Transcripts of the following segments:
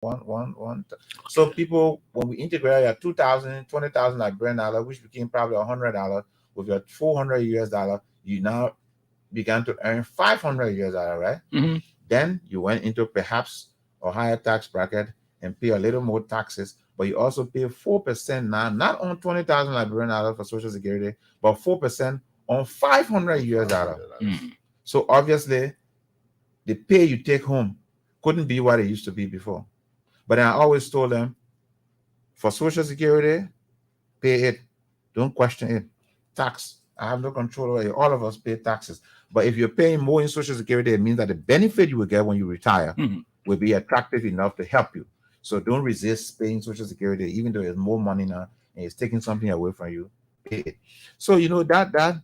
one. So people, when we integrate your 2,000, 20,000 Liberian dollar, which became probably $100 with your 400 US dollar, you now began to earn 500 US dollar, right? Mm-hmm. Then you went into perhaps a higher tax bracket and pay a little more taxes, but you also pay 4% now, not on 20,000 Liberian dollars for Social Security, but 4% on 500 US dollar. Mm-hmm. So obviously, the pay you take home couldn't be what it used to be before. But I always told them, for Social Security, pay it. Don't question it. Tax. I have no control over it. All of us pay taxes. But if you're paying more in Social Security, it means that the benefit you will get when you retire will be attractive enough to help you. So don't resist paying Social Security, even though there's more money now and it's taking something away from you. Pay it. So that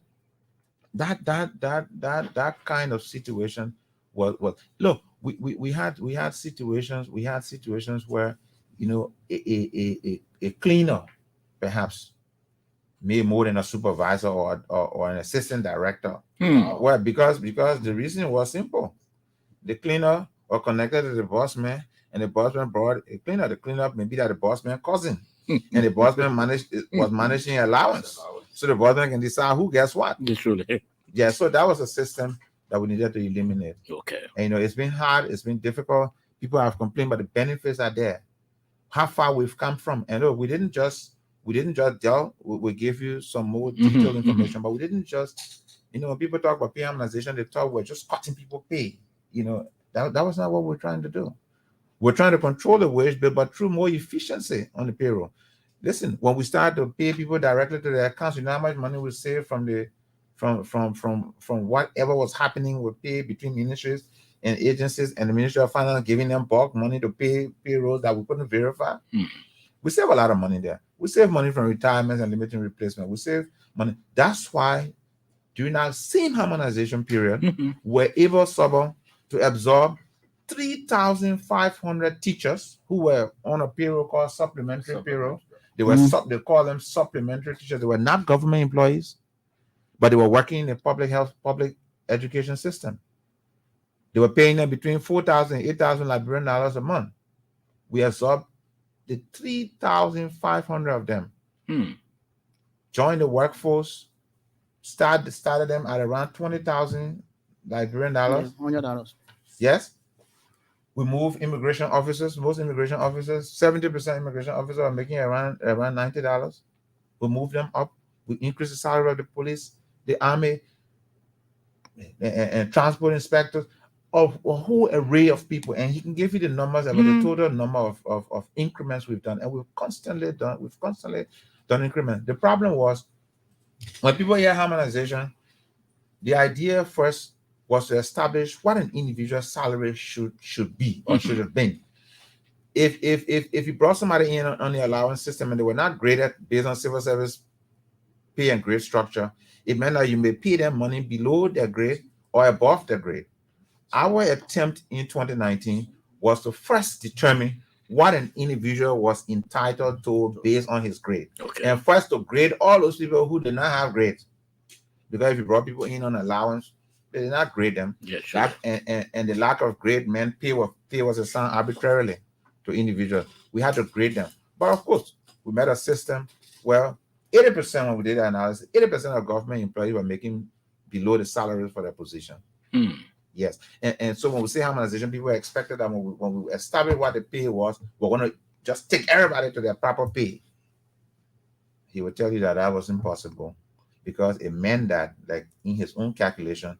kind of situation was look. We had situations where a cleaner perhaps made more than a supervisor or an assistant director. Well, because the reason was simple. The cleaner was connected to the boss man, and the boss man brought a cleaner. The cleaner maybe that the boss man cousin, and the boss man was managing allowance, so the boss man can decide who gets what. Literally. Yeah, so that was a system that we needed to eliminate. Okay. And it's been hard, it's been difficult. People have complained, but the benefits are there. How far we've come from, and look, we didn't just deal. We gave you some more detailed information, but we didn't just, when people talk about pay harmonization, they talk we're just cutting people pay. That was not what we're trying to do. We're trying to control the wage bill, but through more efficiency on the payroll. Listen, when we start to pay people directly to their accounts, you know how much money we save from whatever was happening with pay between ministries and agencies and the Ministry of Finance giving them bulk money to pay payrolls that we couldn't verify. We save a lot of money there. We save money from retirements and limited replacement. We save money. That's why during that same harmonization period, we're able to absorb 3,500 teachers who were on a payroll called supplementary payroll. They call them supplementary teachers. They were not government employees, but they were working in the public education system. They were paying them between 4,000 and 8,000 Liberian dollars a month. We absorbed the 3,500 of them. Joined the workforce, started them at around 20,000 Liberian dollars. $100. Yes. We moved immigration officers. Most immigration officers, 70% immigration officers are making around $90. We moved them up. We increased the salary of the police, the army, and transport inspectors, of a whole array of people. And he can give you the numbers about the total number of increments we've done. And we've constantly done increments. The problem was, when people hear harmonization, the idea first was to establish what an individual salary should be or should have been. If you brought somebody in on the allowance system and they were not graded based on civil service pay and grade structure, it meant that you may pay them money below their grade or above their grade. Our attempt in 2019 was to first determine what an individual was entitled to based on his grade. And first to grade all those people who did not have grades. Because if you brought people in on allowance, they did not grade them. Yeah, sure. And the lack of grade meant pay was assigned arbitrarily to individuals. We had to grade them. But of course, we made a system where 80% when we did the analysis, 80% of government employees were making below the salaries for their position. Yes. And so when we say harmonization, people expected that when we established what the pay was, we're going to just take everybody to their proper pay. He would tell you that wasn't possible, because it meant that, like in his own calculation,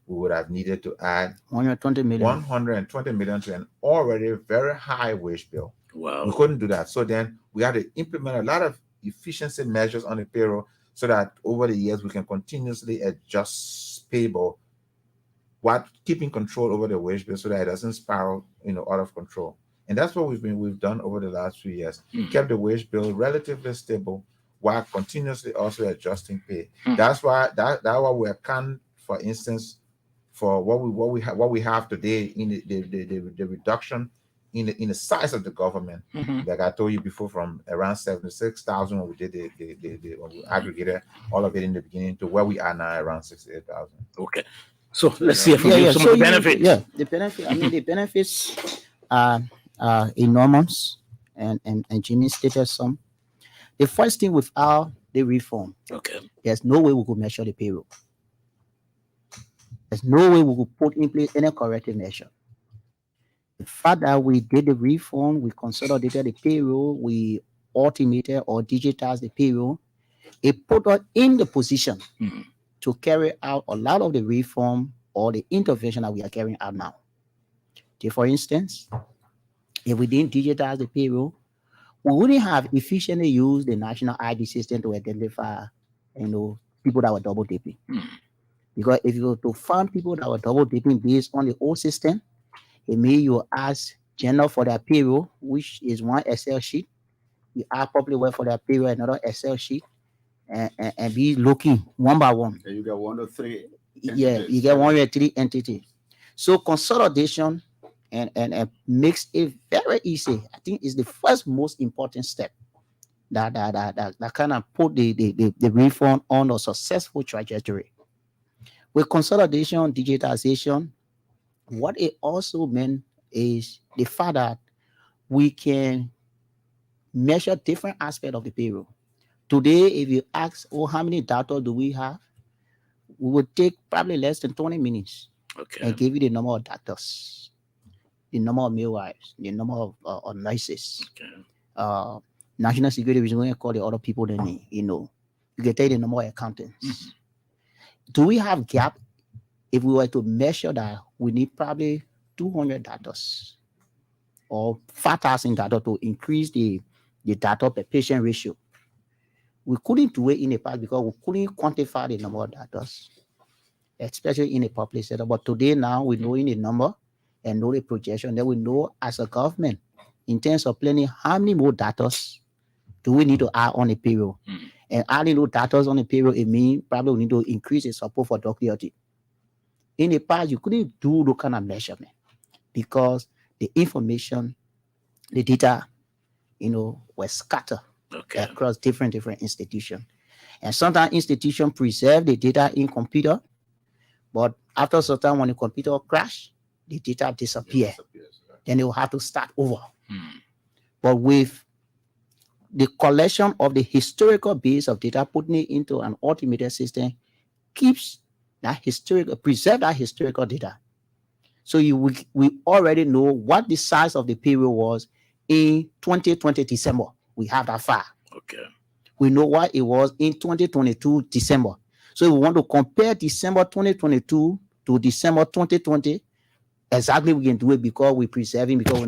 we would have needed to add 120 million to an already very high wage bill. Wow. We couldn't do that. So then we had to implement a lot of efficiency measures on the payroll so that over the years we can continuously adjust payable while keeping control over the wage bill so that it doesn't spiral, out of control. And that's what we've done over the last few years. Kept the wage bill relatively stable while continuously also adjusting pay. That's why we account, for instance, for what we have today in the reduction in the size of the government. Like I told you before, from around 76,000 when we did when we aggregated all of it in the beginning to where we are now, around 68,000. Okay. So let's see from you some of the benefits. The benefit. I mean, the benefits are enormous, and Jimmy stated some. The first thing, without the reform, Okay. there's no way we could measure the payroll. There's no way we could put in place any corrective measure. The fact that we did the reform, we consolidated the payroll, we automated or digitized the payroll, it put us in the position Mhm. to carry out a lot of the reform or the intervention that we are carrying out now. Take, for instance, if we didn't digitize the payroll, we wouldn't have efficiently used the national ID system to identify, people that were double dipping. Mhm. Because if you were to find people that were double dipping based on the old system, it means you ask general for their payroll, which is one Excel sheet. You ask public work for their payroll, another Excel sheet, and be looking one by one. And you get 1 or 3 Yeah, entities. you get 1 or 3 entities. So consolidation and makes it very easy. I think is the first most important step that kind of put the reform on a successful trajectory. With consolidation, digitization, what it also meant is the fact that we can measure different aspects of the payroll. Today, if you ask, oh, how many data do we have? We would take probably less than 20 minutes Okay. and give you the number of doctors, the number of midwives, the number of nurses, Okay. uh, national security, which is going to call the other people they need, You can take the number of accountants. Do we have gap? If we were to measure that, we need probably 200 doctors or 5,000 data to increase the data per patient ratio. We couldn't do it in the past because we couldn't quantify the number of doctors, especially in a public sector. But today, now we know in the number and know the projection, then we know as a government, in terms of planning, how many more doctors do we need to add on the payroll? Mhm. And adding those doctors on the payroll, it means probably we need to increase the support for doctor. In the past, you couldn't do those kind of measurement because the information, the data, were scattered Okay. across different institutions. And sometimes institutions preserve the data in computer, but after some time when the computer crash, the data disappear. Then they will have to start over. Mhm. But with the collection of the historical base of data, putting it into an automated system, keeps preserve that historical data. So we already know what the size of the payroll was in 2020 December. We have that file. Okay. We know what it was in 2022 December. So if we want to compare December 2022 to December 2020, exactly we can do it because we're preserving, because we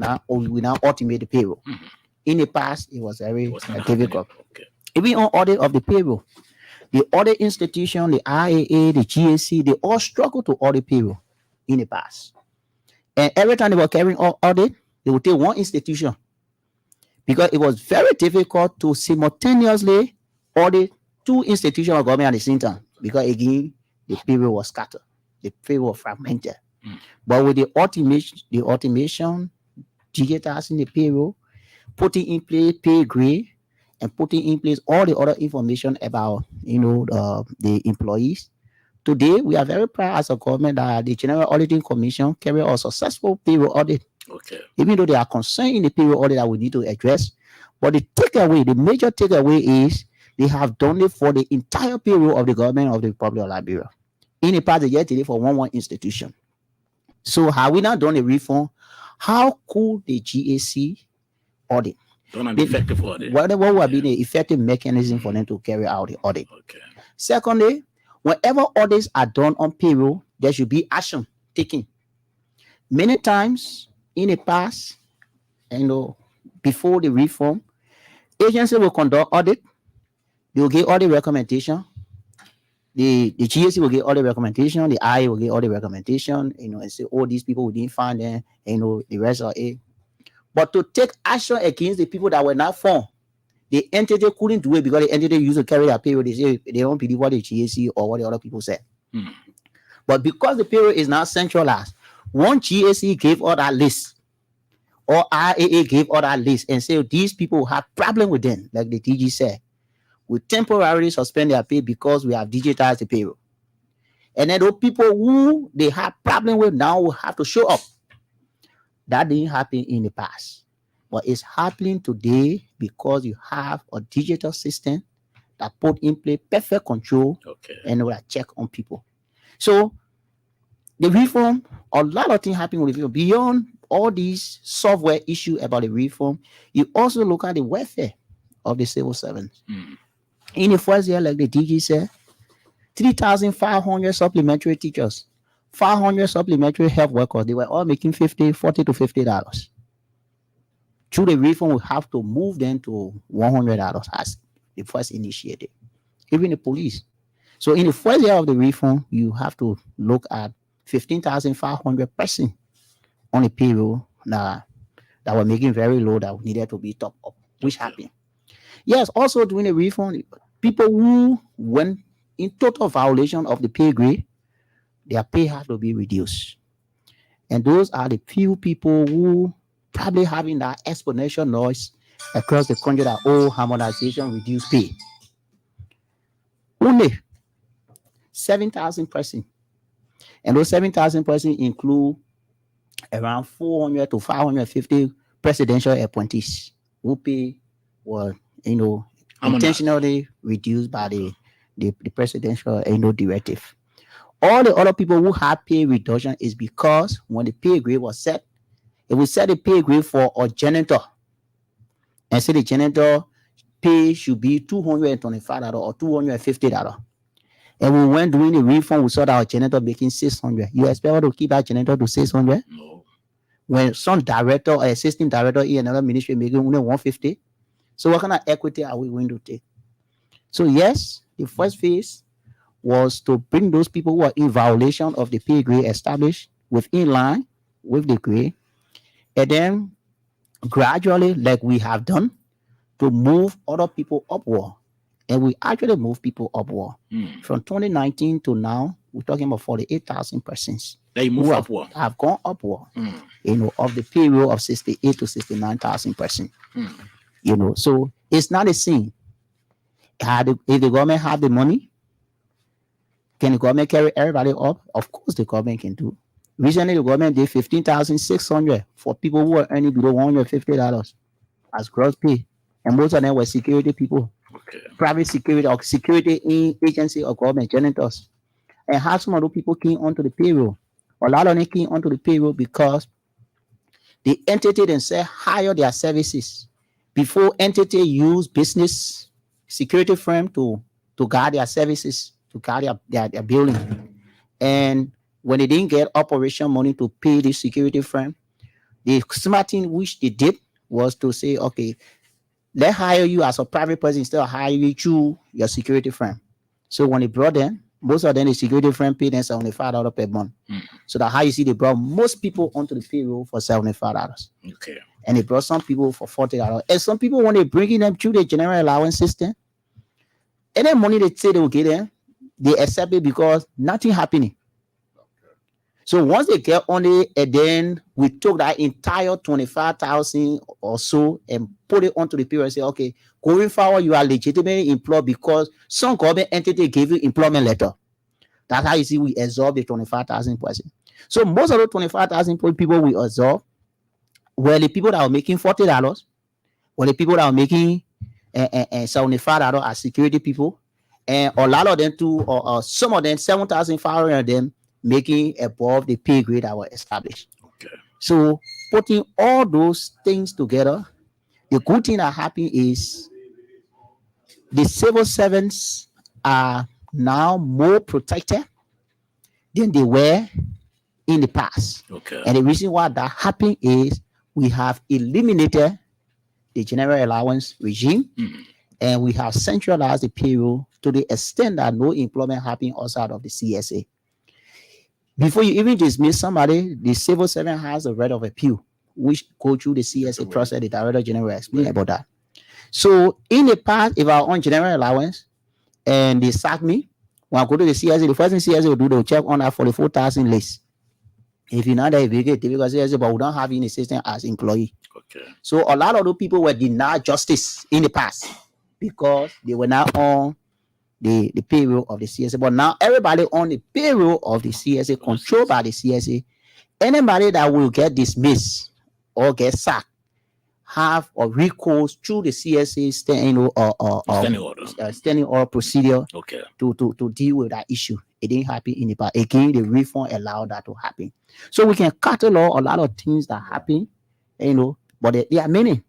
now automate the payroll. Mhm. In the past, it was It very was not difficult. happening. Okay. Even on audit of the payroll, the audit institution, the IAA, the GAC, they all struggle to audit payroll in the past. And every time they were carrying out audit, they would take one institution because it was very difficult to simultaneously audit 2 institutions of government at the same time. Because again, the payroll was scattered, the payroll was fragmented. Mm. But with the automation, digitizing the payroll, putting in place pay grade, and putting in place all the other information about the employees. Today, we are very proud as a government that the General Auditing Commission carry out a successful payroll audit, Okay. even though there are concerns in the payroll audit that we need to address. But the major takeaway is they have done it for the entire payroll of the government of the Republic of Liberia. In the past, they just did it for one institution. So have we not done a reform? How could the GAC audit? Done an They- effective audit. What would have Yeah. been the effective mechanism for them to carry out the audit? Okay. Secondly, whenever audits are done on payroll, there should be action taken. Many times in the past, before the reform, agency will conduct audit. They will give audit recommendation. The GSC will give audit recommendation. The IA will give audit recommendation. And say, oh, these people we didn't find them. The rest are it. But to take action against the people that were not found, the entity couldn't do it because the entity used to carry their payroll. They say they don't believe what the GAC or what the other people said. Mhm. But because the payroll is now centralized, one GAC gave all that list, or IAA gave all that list, and say these people have problem with them, like the DG said. We temporarily suspend their pay because we have digitized the payroll. And then those people who they have problem with now will have to show up. That didn't happen in the past. But it's happening today because you have a digital system that put in place perfect control Okay. and that check on people. So the reform, a lot of things happen with the reform. Beyond all these software issue about the reform, you also look at the welfare of the civil servants. In the first year, like the DG said, 3,500 supplementary teachers, 500 supplementary health workers, they were all making $40 to $50. Through the reform, we have to move them to $100 as the first initiative. Even the police. So in the first year of the reform, you have to look at 15,500 persons on the payroll that were making very low that needed to be top up, which happened. Yes, also during the reform, people who went in total violation of the pay grade, their pay have to be reduced. And those are the few people who probably having that exponential noise across the country that harmonization reduce pay. Only 7,000 persons. And those 7,000 persons include around 400 to 550 presidential appointees who pay were, intentionally reduced by the presidential, directive. All the other people who had pay reduction is because when the pay grade was set, it was set a pay grade for a janitor. And say the janitor pay should be $225 or $250. And we went doing the reform, we saw that our janitor making $600. You expect to keep that janitor to $600? No. When some director or assistant director in another ministry making only $150? So what kind of equity are we going to take? So yes, the first phase was to bring those people who are in violation of the pay grade established within line with the grade, and then gradually, like we have done, to move other people upward. And we actually move people upward. From 2019 to now, we're talking about 48,000 persons. They move upward. Have gone upward. Of the payroll of 68 to 69,000 persons. So it's not a sin. If the government have the money, can the government carry everybody up? Of course, the government can do. Recently, the government did 15,600 for people who are earning below $150 as gross pay, and most of them were security people, private security or security in agency or government janitors. And how some of those people came onto the payroll? A lot of them came onto the payroll because the entity themselves hire their services before entity use business security firm to guard their services, to guard their building. And when they didn't get operation money to pay the security firm, the smart thing which they did was to say, okay, let's hire you as a private person instead of hiring you through your security firm. So when they brought them, most of them, the security firm paid them $75 per month. So that's how you see they brought most people onto the payroll for $75. Okay. And they brought some people for $40. And some people, when they bringing them through the general allowance system, any money they say they will get them, they accept it because nothing happening. So once they get on it, and then we took that entire 25,000 or so and put it onto the payroll and say, okay, going forward, you are legitimately employed because some government entity gave you employment letter. That's how you see we absorb the 25,000 person. So most of the 25,000 people we absorb were the people that were making $40, were the people that were making $75 as security people, and a lot of them too, or some of them, 7,500 of them, making above the pay grade that were established. Okay. So putting all those things together, the good thing that happened is the civil servants are now more protected than they were in the past. Okay. And the reason why that happened is we have eliminated the general allowance regime, and we have centralized the payroll to the extent that no employment happening outside of the CSA. Before you even dismiss somebody, the civil servant has a right of appeal, which go through the CSA process. The Director General explained about that. So in the past, if I was on general allowance and they sack me, when I go to the CSA, the first thing CSA will do, they'll check on that 44,000 list. If you're not there, you get difficult CSA, but we don't have any system as employee. Okay. So a lot of those people were denied justice in the past because they were not on the payroll of the CSA. But now everybody on the payroll of the CSA, controlled by the CSA, anybody that will get dismissed or get sacked have a recourse through the CSA Standing order. standing order procedure Okay. to deal with that issue. It didn't happen in the past. Again, the reform allowed that to happen. So we can catalog a lot of things that happen, but there are many.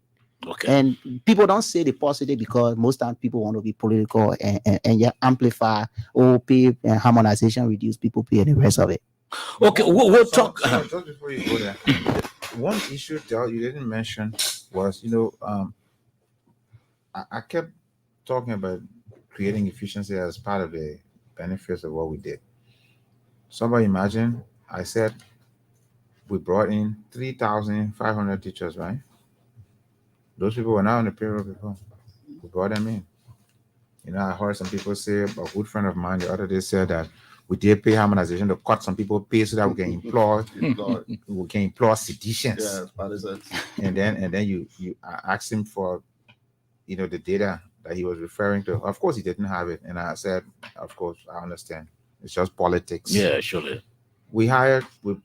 Okay. And people don't say the positive because most times people want to be political and yet amplify or pay and harmonization, reduce people pay and the rest of it. Okay, we'll talk. Just before you go there, one issue that you didn't mention was, I kept talking about creating efficiency as part of the benefits of what we did. Somebody imagine, I said we brought in 3,500 teachers, right? Those people were not on the payroll before. We brought them in. I heard some people say, a good friend of mine the other day said that we did pay harmonization to cut some people pay so that we can employ seditious. Yes, partisans. And then you asked him for the data that he was referring to. Of course he didn't have it. And I said, of course, I understand. It's just politics. Yeah, surely. We hired we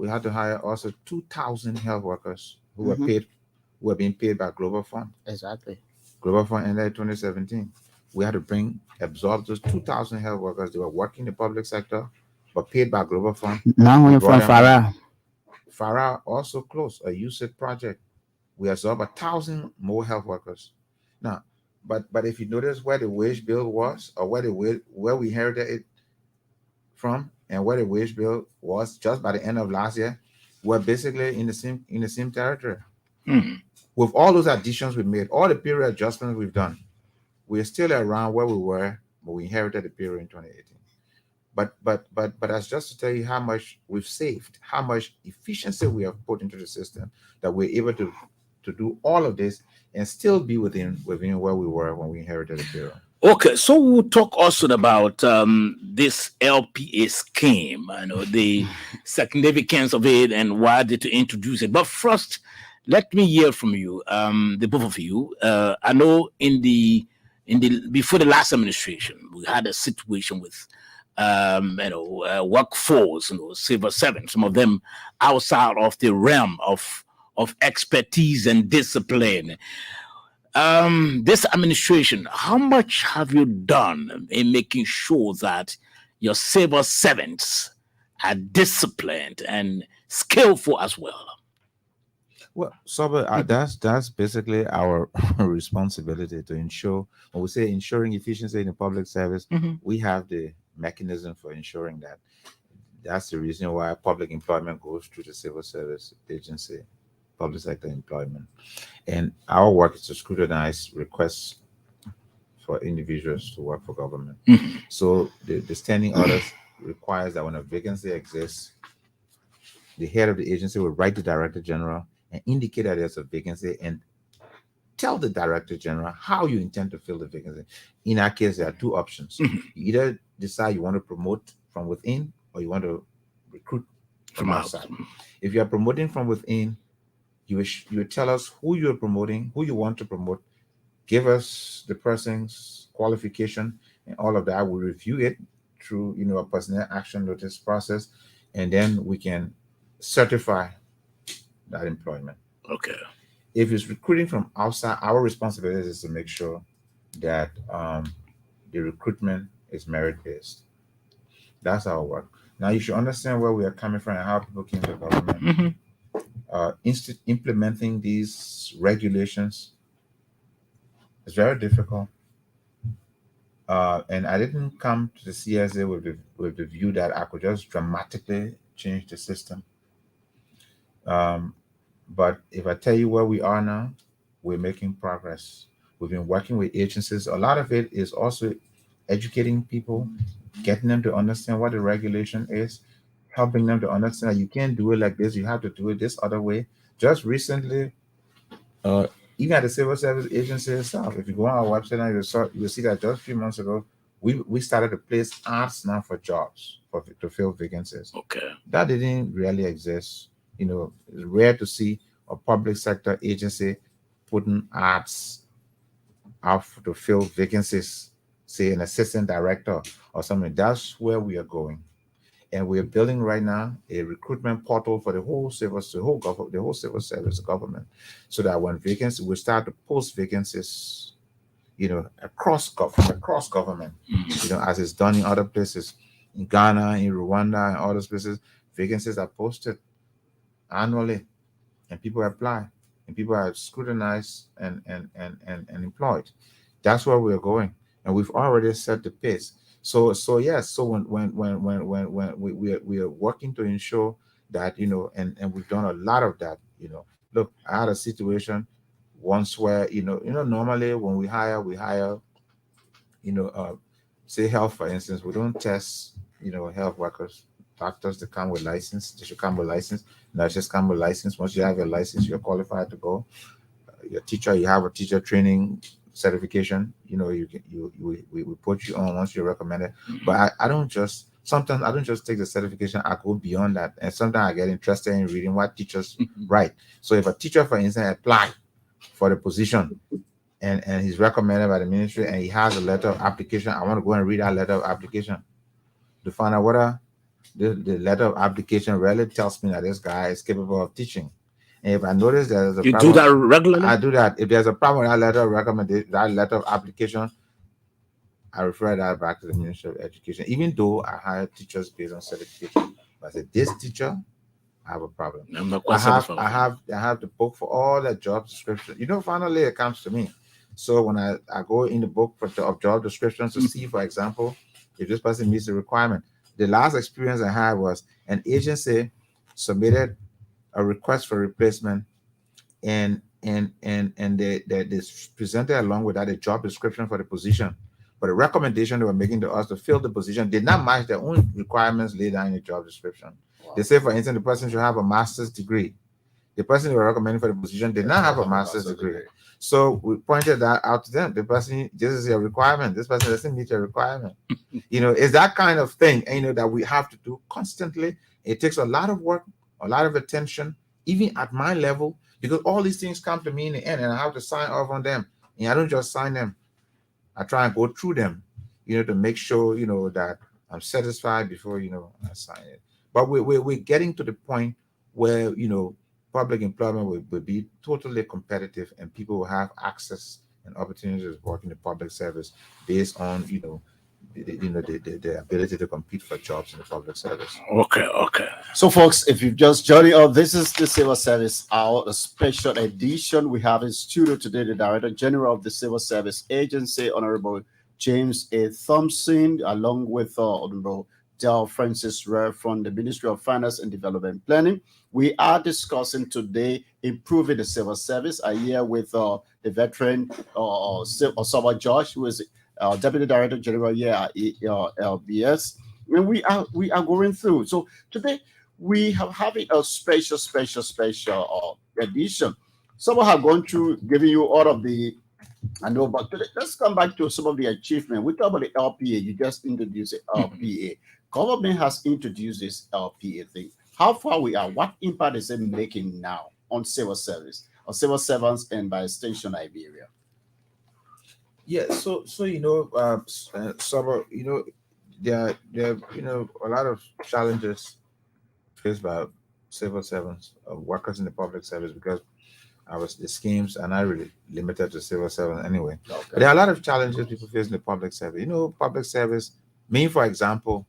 had to hire also 2,000 health workers who were being paid by Global Fund. Exactly. Global Fund ended in 2017. We had to absorb those 2,000 health workers. They were working in the public sector, but paid by Global Fund. Now we're from Farah. Farah also closed a USIT project. We absorbed 1,000 more health workers. Now, but if you notice where the wage bill was, or where we inherited it from, and where the wage bill was just by the end of last year, we're basically in the same territory. With all those additions we made, all the period adjustments we've done, we're still around where we were when we inherited the period in 2018. But that's just to tell you how much we've saved, how much efficiency we have put into the system, that we're able to do all of this and still be within where we were when we inherited the period. Okay, so we'll talk also about this LPA scheme, the significance of it and why did to introduce it. But first, let me hear from you, the both of you. I know before the last administration, we had a situation with workforce, civil servants, some of them outside of the realm of expertise and discipline. This administration, how much have you done in making sure that your civil servants are disciplined and skillful as well? Well, so that's basically our responsibility to ensure. When we say ensuring efficiency in the public service, we have the mechanism for ensuring that. That's the reason why public employment goes through the civil service agency, public sector employment. And our work is to scrutinize requests for individuals to work for government. So the standing orders requires that when a vacancy exists, the head of the agency will write the director general and indicate that there's a vacancy and tell the director general how you intend to fill the vacancy. In our case, there are two options. You either decide you want to promote from within or you want to recruit from outside. If you are promoting from within, you would tell us who you're promoting, who you want to promote, give us the person's qualification and all of that. We'll review it through a personnel action notice process, and then we can certify that employment. Okay. If it's recruiting from outside, our responsibility is to make sure that the recruitment is merit-based. That's our work. Now you should understand where we are coming from and how people came to government. Implementing these regulations is very difficult. And I didn't come to the CSA with the view that I could just dramatically change the system. But if I tell you where we are now, we're making progress. We've been working with agencies. A lot of it is also educating people, getting them to understand what the regulation is, helping them to understand that you can't do it like this. You have to do it this other way. Just recently, even at the civil service agency itself, if you go on our website now, you'll see that just a few months ago, we started to place ads now for jobs to fill vacancies. Okay. That didn't really exist. It's rare to see a public sector agency putting ads out to fill vacancies, say an assistant director or something. That's where we are going. And we're building right now a recruitment portal for the whole civil, the whole government, the whole civil service government, so that when vacancies, we start to post vacancies, across government, as it's done in other places, in Ghana, in Rwanda, and all those places. Vacancies are posted annually, and people apply, and people are scrutinized and employed. That's where we're going, and we've already set the pace. So yes. So when we are working to ensure that, and we've done a lot of that. Look, I had a situation once where, normally when we hire, you know, uh, say health, for instance, we don't test, health workers, doctors that come with license. They should come with license. Nurses come with license. Once you have your license, you're qualified to go. Your teacher, you have a teacher training certification. You can we put you on once you're recommended. But I don't just sometimes I don't just take the certification. I go beyond that, and sometimes I get interested in reading what teachers write. So if a teacher, for instance, apply for the position, and he's recommended by the ministry, and he has a letter of application, I want to go and read that letter of application to find out whether the letter of application really tells me that this guy is capable of teaching. And if I notice there's a You do problem, that regularly? I do that. If there's a problem with that letter of recommendation, that letter of application, I refer that back to the Ministry of Education. Even though I hire teachers based on certification, but I said this teacher, I have a problem. I'm not I quite have satisfied. I have I have to book for all the job descriptions. Finally it comes to me. So when I go in the book of job descriptions to see, for example, if this person meets the requirement. The last experience I had was an agency submitted a request for replacement, and they presented along with that a job description for the position. But the recommendation they were making to us to fill the position did not match their own requirements laid down in the job description. They say, for instance, the person should have a master's degree. The person they were recommending for the position did not have a master's degree. So we pointed that out to them. The person, this is your requirement. This person doesn't meet your requirement. It's that kind of thing, that we have to do constantly. It takes a lot of work, a lot of attention, even at my level, because all these things come to me in the end, and I have to sign off on them. And I don't just sign them. I try and go through them, to make sure, that I'm satisfied before, I sign it. But we're getting to the point where, public employment will be totally competitive, and people will have access and opportunities to work in the public service based on, the ability to compete for jobs in the public service. Okay, okay. So, folks, if you've just joined us, this is the Civil Service Hour, a special edition. We have in studio today the Director General of the Civil Service Agency, Honorable James A. Thompson, along with Honorable Del Francis Rare from the Ministry of Finance and Development Planning. We are discussing today improving the civil service. I hear with the veteran Osama Josh, who is Deputy Director General here at LBS. And we are going through. So today we have having a special edition. Some have gone through giving you all of the. I know, but today, let's come back to some of the achievement. We talk about the LPA. You just introduced the LPA. Government has introduced this LPA thing. How far we are? What impact is it making now on civil service, or civil servants, and by extension Iberia? Yeah. So there are a lot of challenges faced by civil servants, workers in the public service, because the schemes are not really limited to civil servants anyway. Okay. But there are a lot of challenges people face in the public service. Public service, me, for example,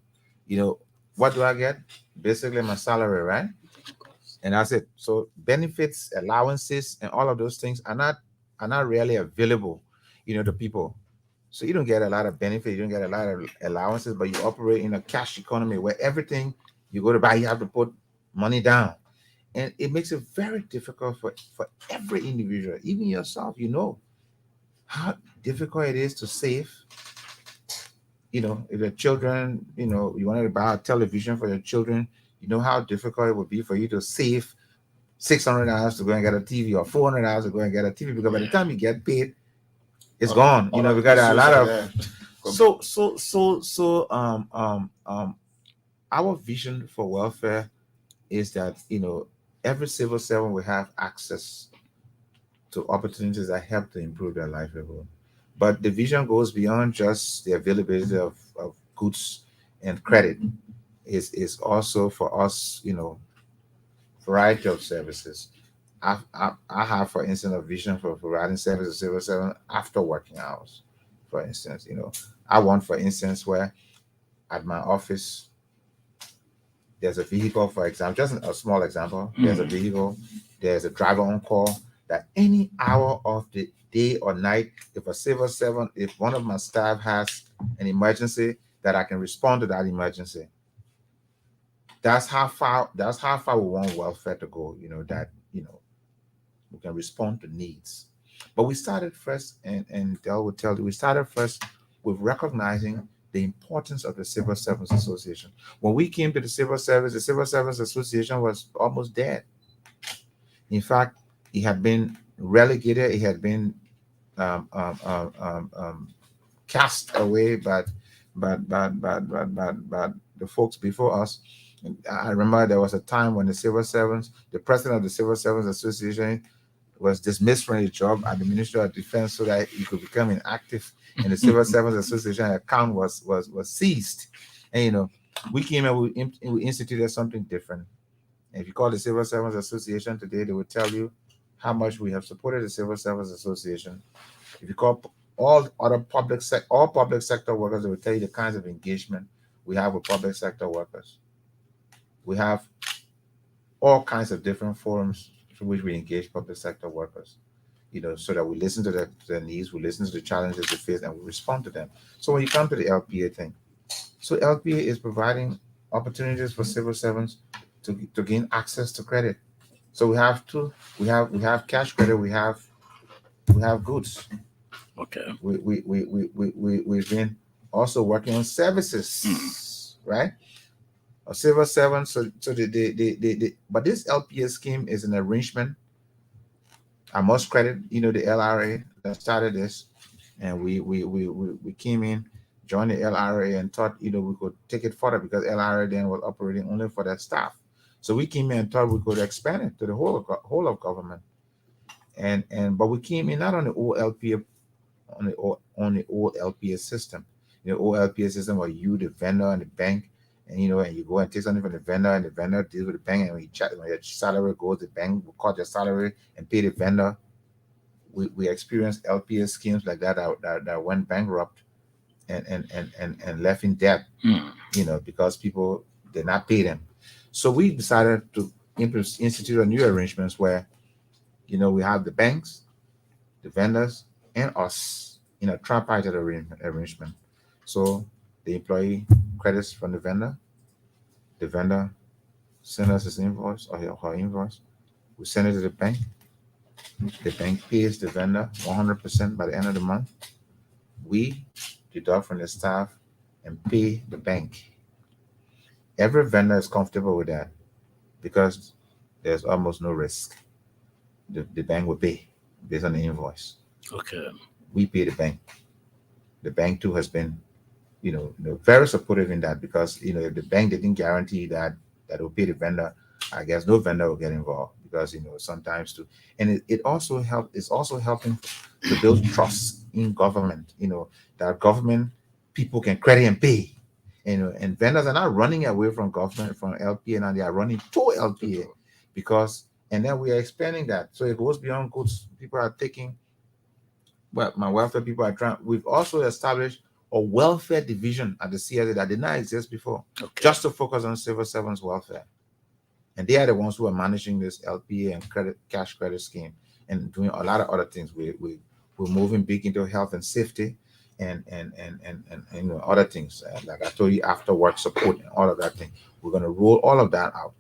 what do I get? Basically my salary, right? And that's it. So benefits, allowances, and all of those things are not really available, to people. So you don't get a lot of benefit, you don't get a lot of allowances, but you operate in a cash economy where everything you go to buy, you have to put money down. And it makes it very difficult for every individual, even yourself, how difficult it is to save. If your children, you wanted to buy a television for your children, how difficult it would be for you to save $600 to go and get a TV, or $400 to go and get a TV, because by the time you get paid, it's gone. We got a lot of our vision for welfare is that every civil servant will have access to opportunities that help to improve their livelihood. But the vision goes beyond just the availability of goods and credit. is also for us, variety of services. I have, for instance, a vision for providing services to civil servant after working hours. For instance, I want, for instance, where at my office there's a vehicle, for example, just a small example. There's a vehicle, there's a driver on call that any hour of the day or night, if a civil servant, if one of my staff has an emergency, that I can respond to that emergency. That's how far we want welfare to go, that we can respond to needs. But we started first, and Dell would tell you, we started first with recognizing the importance of the Civil Service Association. When we came to the Civil Service Association was almost dead. In fact, it had been relegated, it had been um, um, um, um, um, cast away, but the folks before us. I remember there was a time when the president of the Civil Servants Association was dismissed from his job at the Ministry of Defense so that he could become inactive, and the Civil Servants Association account was seized. And we came and we instituted something different. And if you call the Civil Servants Association today, they will tell you how much we have supported the Civil Servants Association. If you call all public sector workers, they will tell you the kinds of engagement we have with public sector workers. We have all kinds of different forums through which we engage public sector workers, so that we listen to their needs, we listen to the challenges they face, and we respond to them. So when you come to the LPA thing, so LPA is providing opportunities for civil servants to gain access to credit. So we have cash credit, we have goods. Okay. We've been also working on services, right? A civil servant. So but this LPS scheme is an arrangement. I must credit, the LRA that started this, and we came in, joined the LRA, and thought, we could take it further because LRA then was operating only for their staff. So we came in and thought we could expand it to the whole of government, but we came in not on the old LPA on the old LPS system. Old LPS system where you, the vendor, and the bank, and you go and take something from the vendor, and the vendor deals with the bank, and when your salary goes, the bank will cut your salary and pay the vendor. We experienced LPS schemes like that went bankrupt and left in debt, because people did not pay them. So we decided to institute a new arrangements where, we have the banks, the vendors, and us in a tripartite arrangement. So the employee credits from the vendor sends us his invoice or her invoice. We send it to the bank pays the vendor 100% by the end of the month. We deduct from the staff and pay the bank. Every vendor is comfortable with that because there's almost no risk. The bank will pay based on the invoice. Okay. We pay the bank. The bank too has been, very supportive in that because if the bank didn't guarantee that will pay the vendor, I guess no vendor will get involved because sometimes too, and it also help. It's also helping to build trust in government. That government people can credit and pay. And vendors are not running away from government from LPA, and they are running to LPA because, and then we are expanding that so it goes beyond goods. People are taking. Well, my welfare people are trying. We've also established a welfare division at the CSA that did not exist before, just to focus on civil servants' welfare. And they are the ones who are managing this LPA and cash credit scheme and doing a lot of other things. We're moving big into health and safety and other things. Like I told you, after work support and all of that thing. We're going to roll all of that out.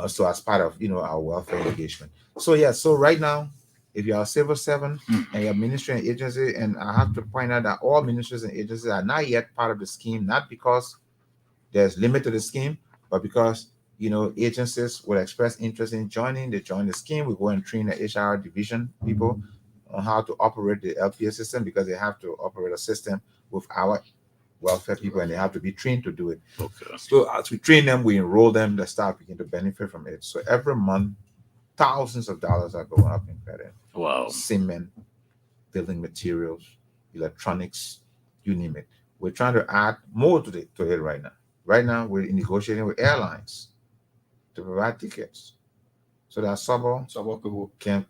So as part of our welfare engagement. So right now, if you're a civil servant and you're ministry and agency, and I have to point out that all ministries and agencies are not yet part of the scheme, not because there's limit to the scheme, but because agencies will express interest in joining. They join the scheme. We go and train the HR division people on how to operate the LPS system because they have to operate a system with our welfare people and they have to be trained to do it. Okay. So as we train them, we enroll them, the staff begin to benefit from it. So every month, thousands of dollars are going up in credit. Wow. Cement, building materials, electronics, you name it. We're trying to add more to it right now. Right now, we're negotiating with airlines to provide tickets so that Sabo can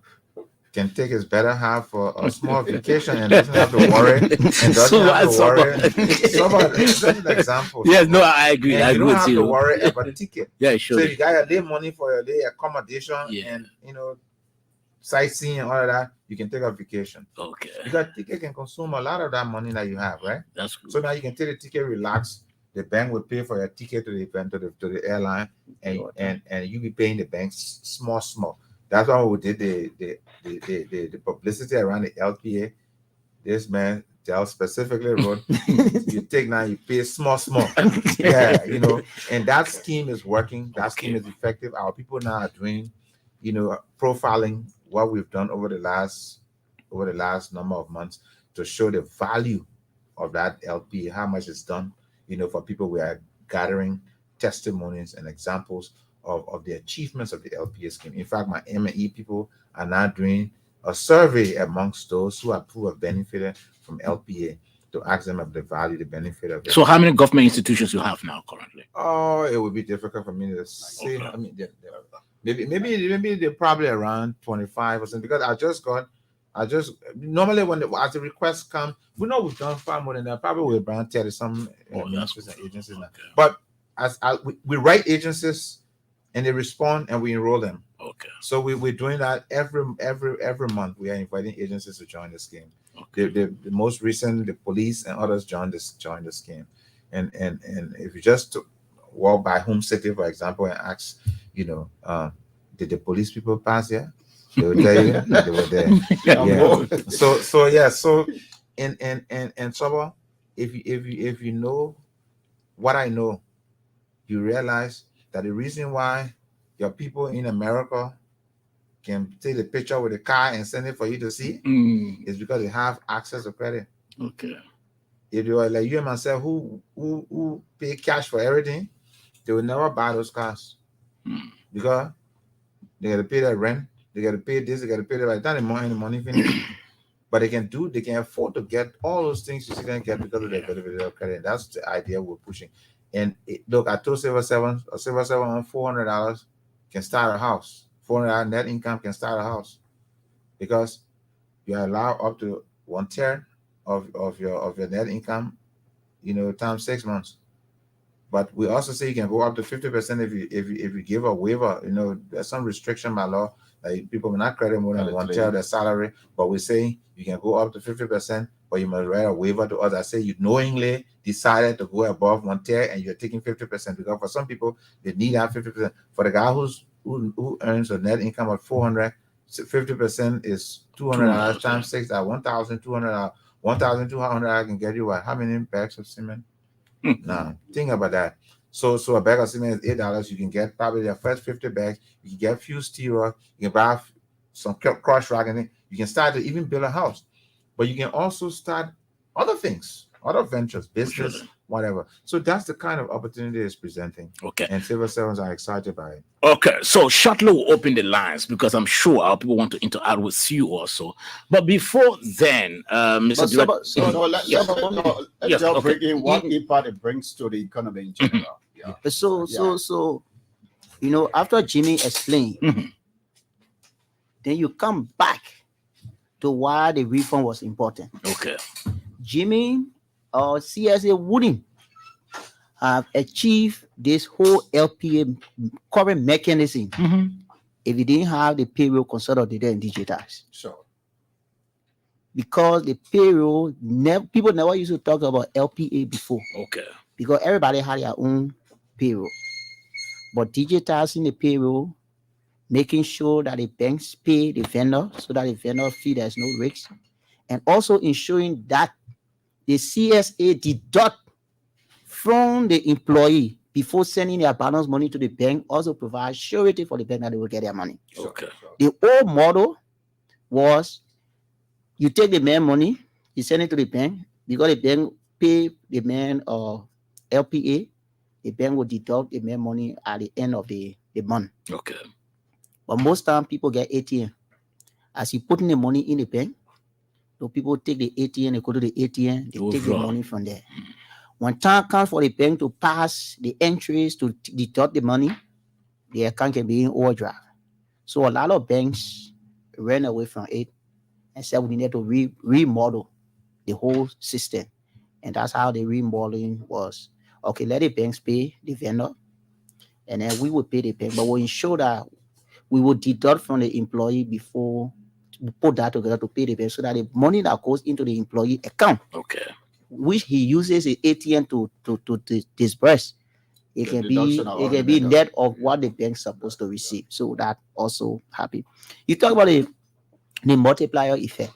take his better half for a small vacation and doesn't have to worry and doesn't So have to what's worry. up? Sabo, just an example. Yes, no, Sabo. I agree. And I you agree don't with have to you. worry about ticket. Yeah, So sure. if you got to lay money for your day accommodation Yeah. and sightseeing and all of that, you can take a vacation. Okay, Because ticket can consume a lot of that money that you have, right? that's good. So now you can take the ticket, relax. The bank will pay for your ticket to the event to the airline, and you be paying the bank small. That's why we did the publicity around the LPA. This man Dell specifically wrote, you take now, you pay small. Yeah, and that scheme is working. That scheme is effective. Our people now are doing, profiling what we've done over the last number of months to show the value of that LP, how much it's done, for people. We are gathering testimonies and examples of the achievements of the LPA scheme. In fact, my M&E people are now doing a survey amongst those who have benefited from LPA to ask them of the value, the benefit of it. So how many government institutions you have now currently? Oh, it would be difficult for me to say. I mean, maybe they're probably around 25 or something, because I just normally as the requests come, we know we've done far more than that. Probably we're around 30 some ministries and agencies now. But we write agencies and they respond and we enroll them. Okay. So we're doing that every month. We are inviting agencies to join the scheme. Okay. The most recent, the police and others joined the scheme. And if you just walk by Home City, for example, and ask, did the police people pass here? They will tell you they were there. Yeah. So and so if you know what I know, you realize that the reason why your people in America can take the picture with the car and send it for you to see is because they have access to credit. Okay. If you are like you and myself who pay cash for everything, they will never buy those cars because they got to pay their rent, they got to pay this, they got to pay that. By the time the money finish, but they can afford to get all those things you see them get because of their credit. That's the idea we're pushing. And look, I told Silver Seven on $400 can start a house. $400 net income can start a house because you are allowed up to 1/3 of your net income, times 6 months. But we also say you can go up to 50% if you give a waiver. There's some restriction by law that people will not credit more than 1/3 of their salary. But we say you can go up to 50%, but you must write a waiver to us. I say you knowingly decided to go above 1/3 and you're taking 50%, because for some people they need that 50%. For the guy who earns a net income of 400, 50% is $200 times 6 at $1,200. $1,200 can get you what? How many bags of cement? Now think about that. So a bag of cement is $8. You can get probably the first 50 bags. You can get a few steel rock. You can buy some crush rock, and you can start to even build a house. But you can also start other things, other ventures, business, whatever. So that's the kind of opportunity it's presenting. Okay. And Silver Sevens are excited by it. Okay, so shortly we'll open the lines because I'm sure our people want to interact with you also. But before then, Mr. Let's bring in what impact it brings to the economy in general. So after Jimmy explained, then you come back to why the reform was important. Okay. Jimmy or CSA wouldn't have achieved this whole LPA current mechanism if you didn't have the payroll consolidated and digitized. Sure. Because the payroll, people never used to talk about LPA before. Okay. Because everybody had their own payroll. But digitizing the payroll, making sure that the banks pay the vendor so that the vendor fee there's no risk, and also ensuring that the CSA deduct from the employee before sending their balance money to the bank, also provide surety for the bank that they will get their money. Okay. The old model was you take the man money, you send it to the bank, because the bank pay the man LPA, the bank will deduct the man money at the end of the month. Okay. But most time people get ATM. As you put in the money in the bank, so people take the ATM, they go to the ATM, they take the money from there. When time comes for the bank to pass the entries to deduct the money, the account can be in overdraft. So a lot of banks ran away from it and said we needed to remodel the whole system. And that's how the remodeling was. Okay, let the banks pay the vendor, and then we will pay the bank. But we'll ensure that we will deduct from the employee before we put that together to pay the bank, so that the money that goes into the employee account, Okay. which he uses the ATM to disburse, it The can deduction be of it all the can be vendor. net of what the bank's supposed to receive. So that also happy. You talk about the multiplier effect.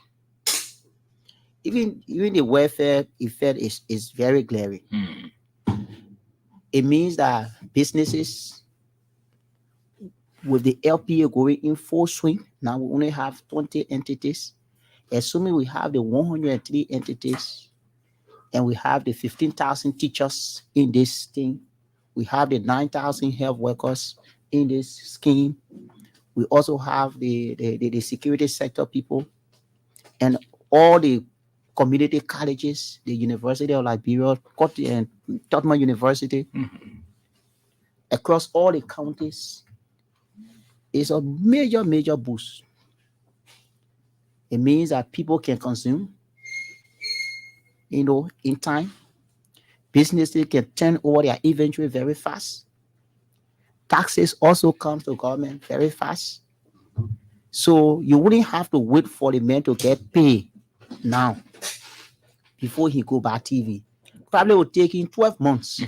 Even the welfare effect is very glaring. It means that businesses with the LPA going in full swing, now we only have 20 entities. Assuming we have the 103 entities and we have the 15,000 teachers in this thing, we have the 9,000 health workers in this scheme. We also have the security sector people and all the community colleges, the University of Liberia, and Tottenham University, across all the counties. Is a major boost. It means that people can consume, in time. Businesses can turn over their inventory very fast. Taxes also come to government very fast. So you wouldn't have to wait for the man to get paid now before he go buy TV. Probably will take him 12 months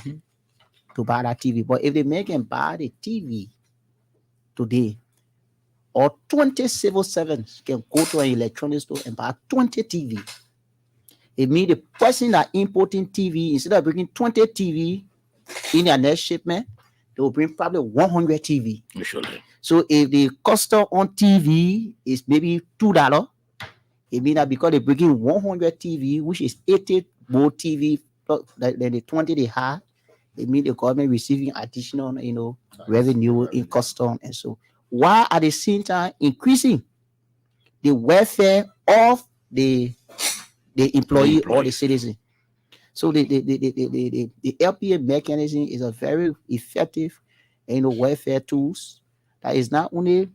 to buy that TV. But if the man can buy the TV today, or 20 civil servants can go to an electronics store and buy 20 TV. It means the person that importing TV, instead of bringing 20 TV in their next shipment, they will bring probably 100 TV. Usually. So if the cost on TV is maybe $2, it means that because they bring in 100 TV, which is 80 more TV than the 20 they have, it means the government receiving additional, revenue in custom and so. While at the same time increasing the welfare of the employee or the citizen. So the LPA mechanism is a very effective, welfare tools that is not only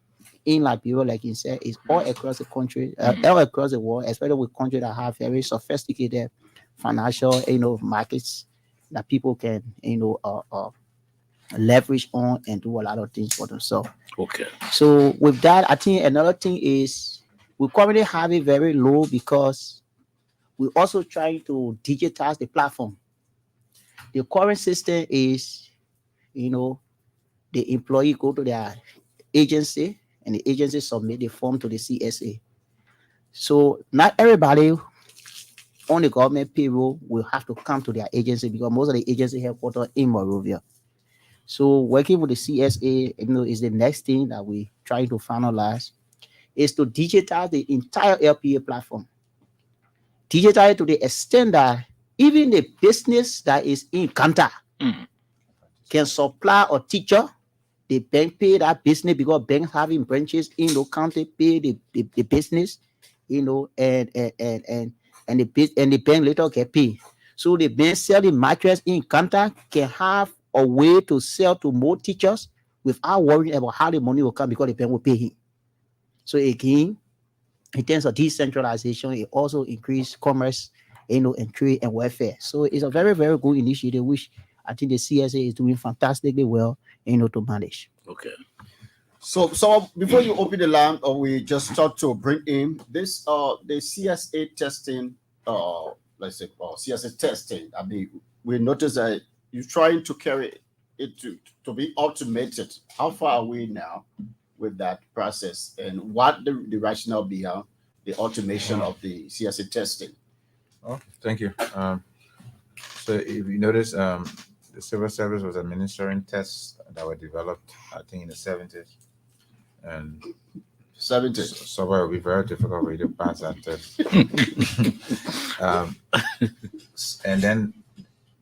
in Liberia, like you said, it's all across the country, all across the world, especially with countries that have very sophisticated financial, markets that people can, leverage on and do a lot of things for themselves. Okay. So with that, I think another thing is we currently have it very low because we're also trying to digitize the platform. The current system is, the employee go to their agency and the agency submit the form to the CSA. So not everybody on the government payroll will have to come to their agency because most of the agency headquarters in Monrovia. So working with the CSA, is the next thing that we trying to finalize, is to digitize the entire LPA platform. Digitize to the extent that even the business that is in Kanta can supply a teacher. The bank pay that business because banks having branches in the county pay the business, and the bank later get paid. So the bank selling mattress in Kanta can have a way to sell to more teachers without worrying about how the money will come because the bank will pay him. So again, in terms of decentralization, it also increased commerce, and trade and welfare. So it's a very, very good initiative, which I think the CSA is doing fantastically well, to manage. Okay. So before you open the line, or we just start to bring in this the CSA testing, let's say CSA testing. I mean, we notice that you're trying to carry it to be automated. How far are we now with that process, and what the rationale behind the automation of the CSA testing? Oh, thank you. So if you notice, the civil service was administering tests that were developed, I think, in the 70s. And 70. so it will be very difficult for you to pass that test. And then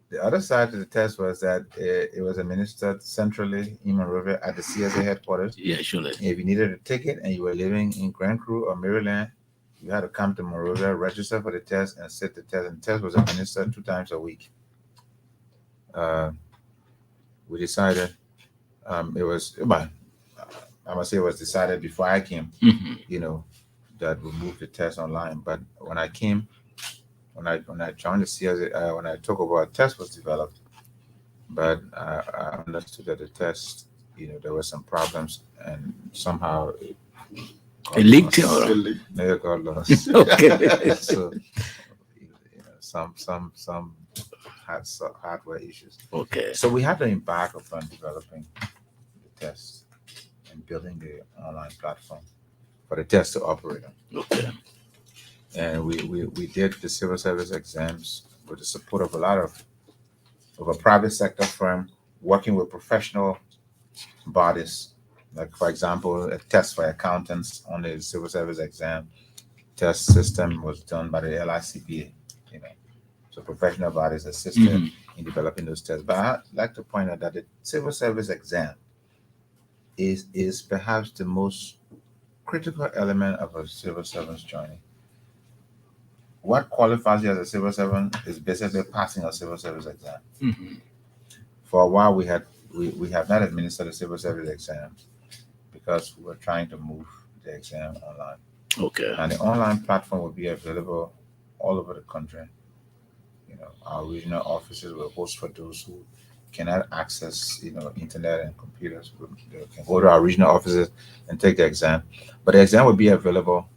the other side of the test was that it was administered centrally in Monrovia at the CSA headquarters. Yeah, surely. If you needed a ticket and you were living in Grand Crew or Maryland, you had to come to Monrovia, register for the test, and sit the test. And the test was administered 2 times a week. we decided it was, but I must say it was decided before I came, Mhm. that we moved the test online. But when I came, when I joined the CSA, when I took over, a test was developed. But I understood that the test, there were some problems, and somehow it A got leaked lost. or It got lost. okay. So some had hardware issues. Okay. So we had to embark upon developing the test and building the online platform for the test to operate on. Okay. And we did the civil service exams with the support of a private sector firm working with professional bodies. Like, for example, a test for accountants on the civil service exam test system was done by the LICPA, you know. So professional bodies assisted Mhm. in developing those tests. But I'd like to point out that the civil service exam is perhaps the most critical element of a civil servant's journey. What qualifies you as a civil servant is basically passing a civil service exam. Mhm. For a while, we have not administered a civil service exam because we were trying to move the exam online. Okay. And the online platform will be available all over the country. Our regional offices will host for those who cannot access, internet and computers. They can go to our regional offices and take the exam. But the exam will be available,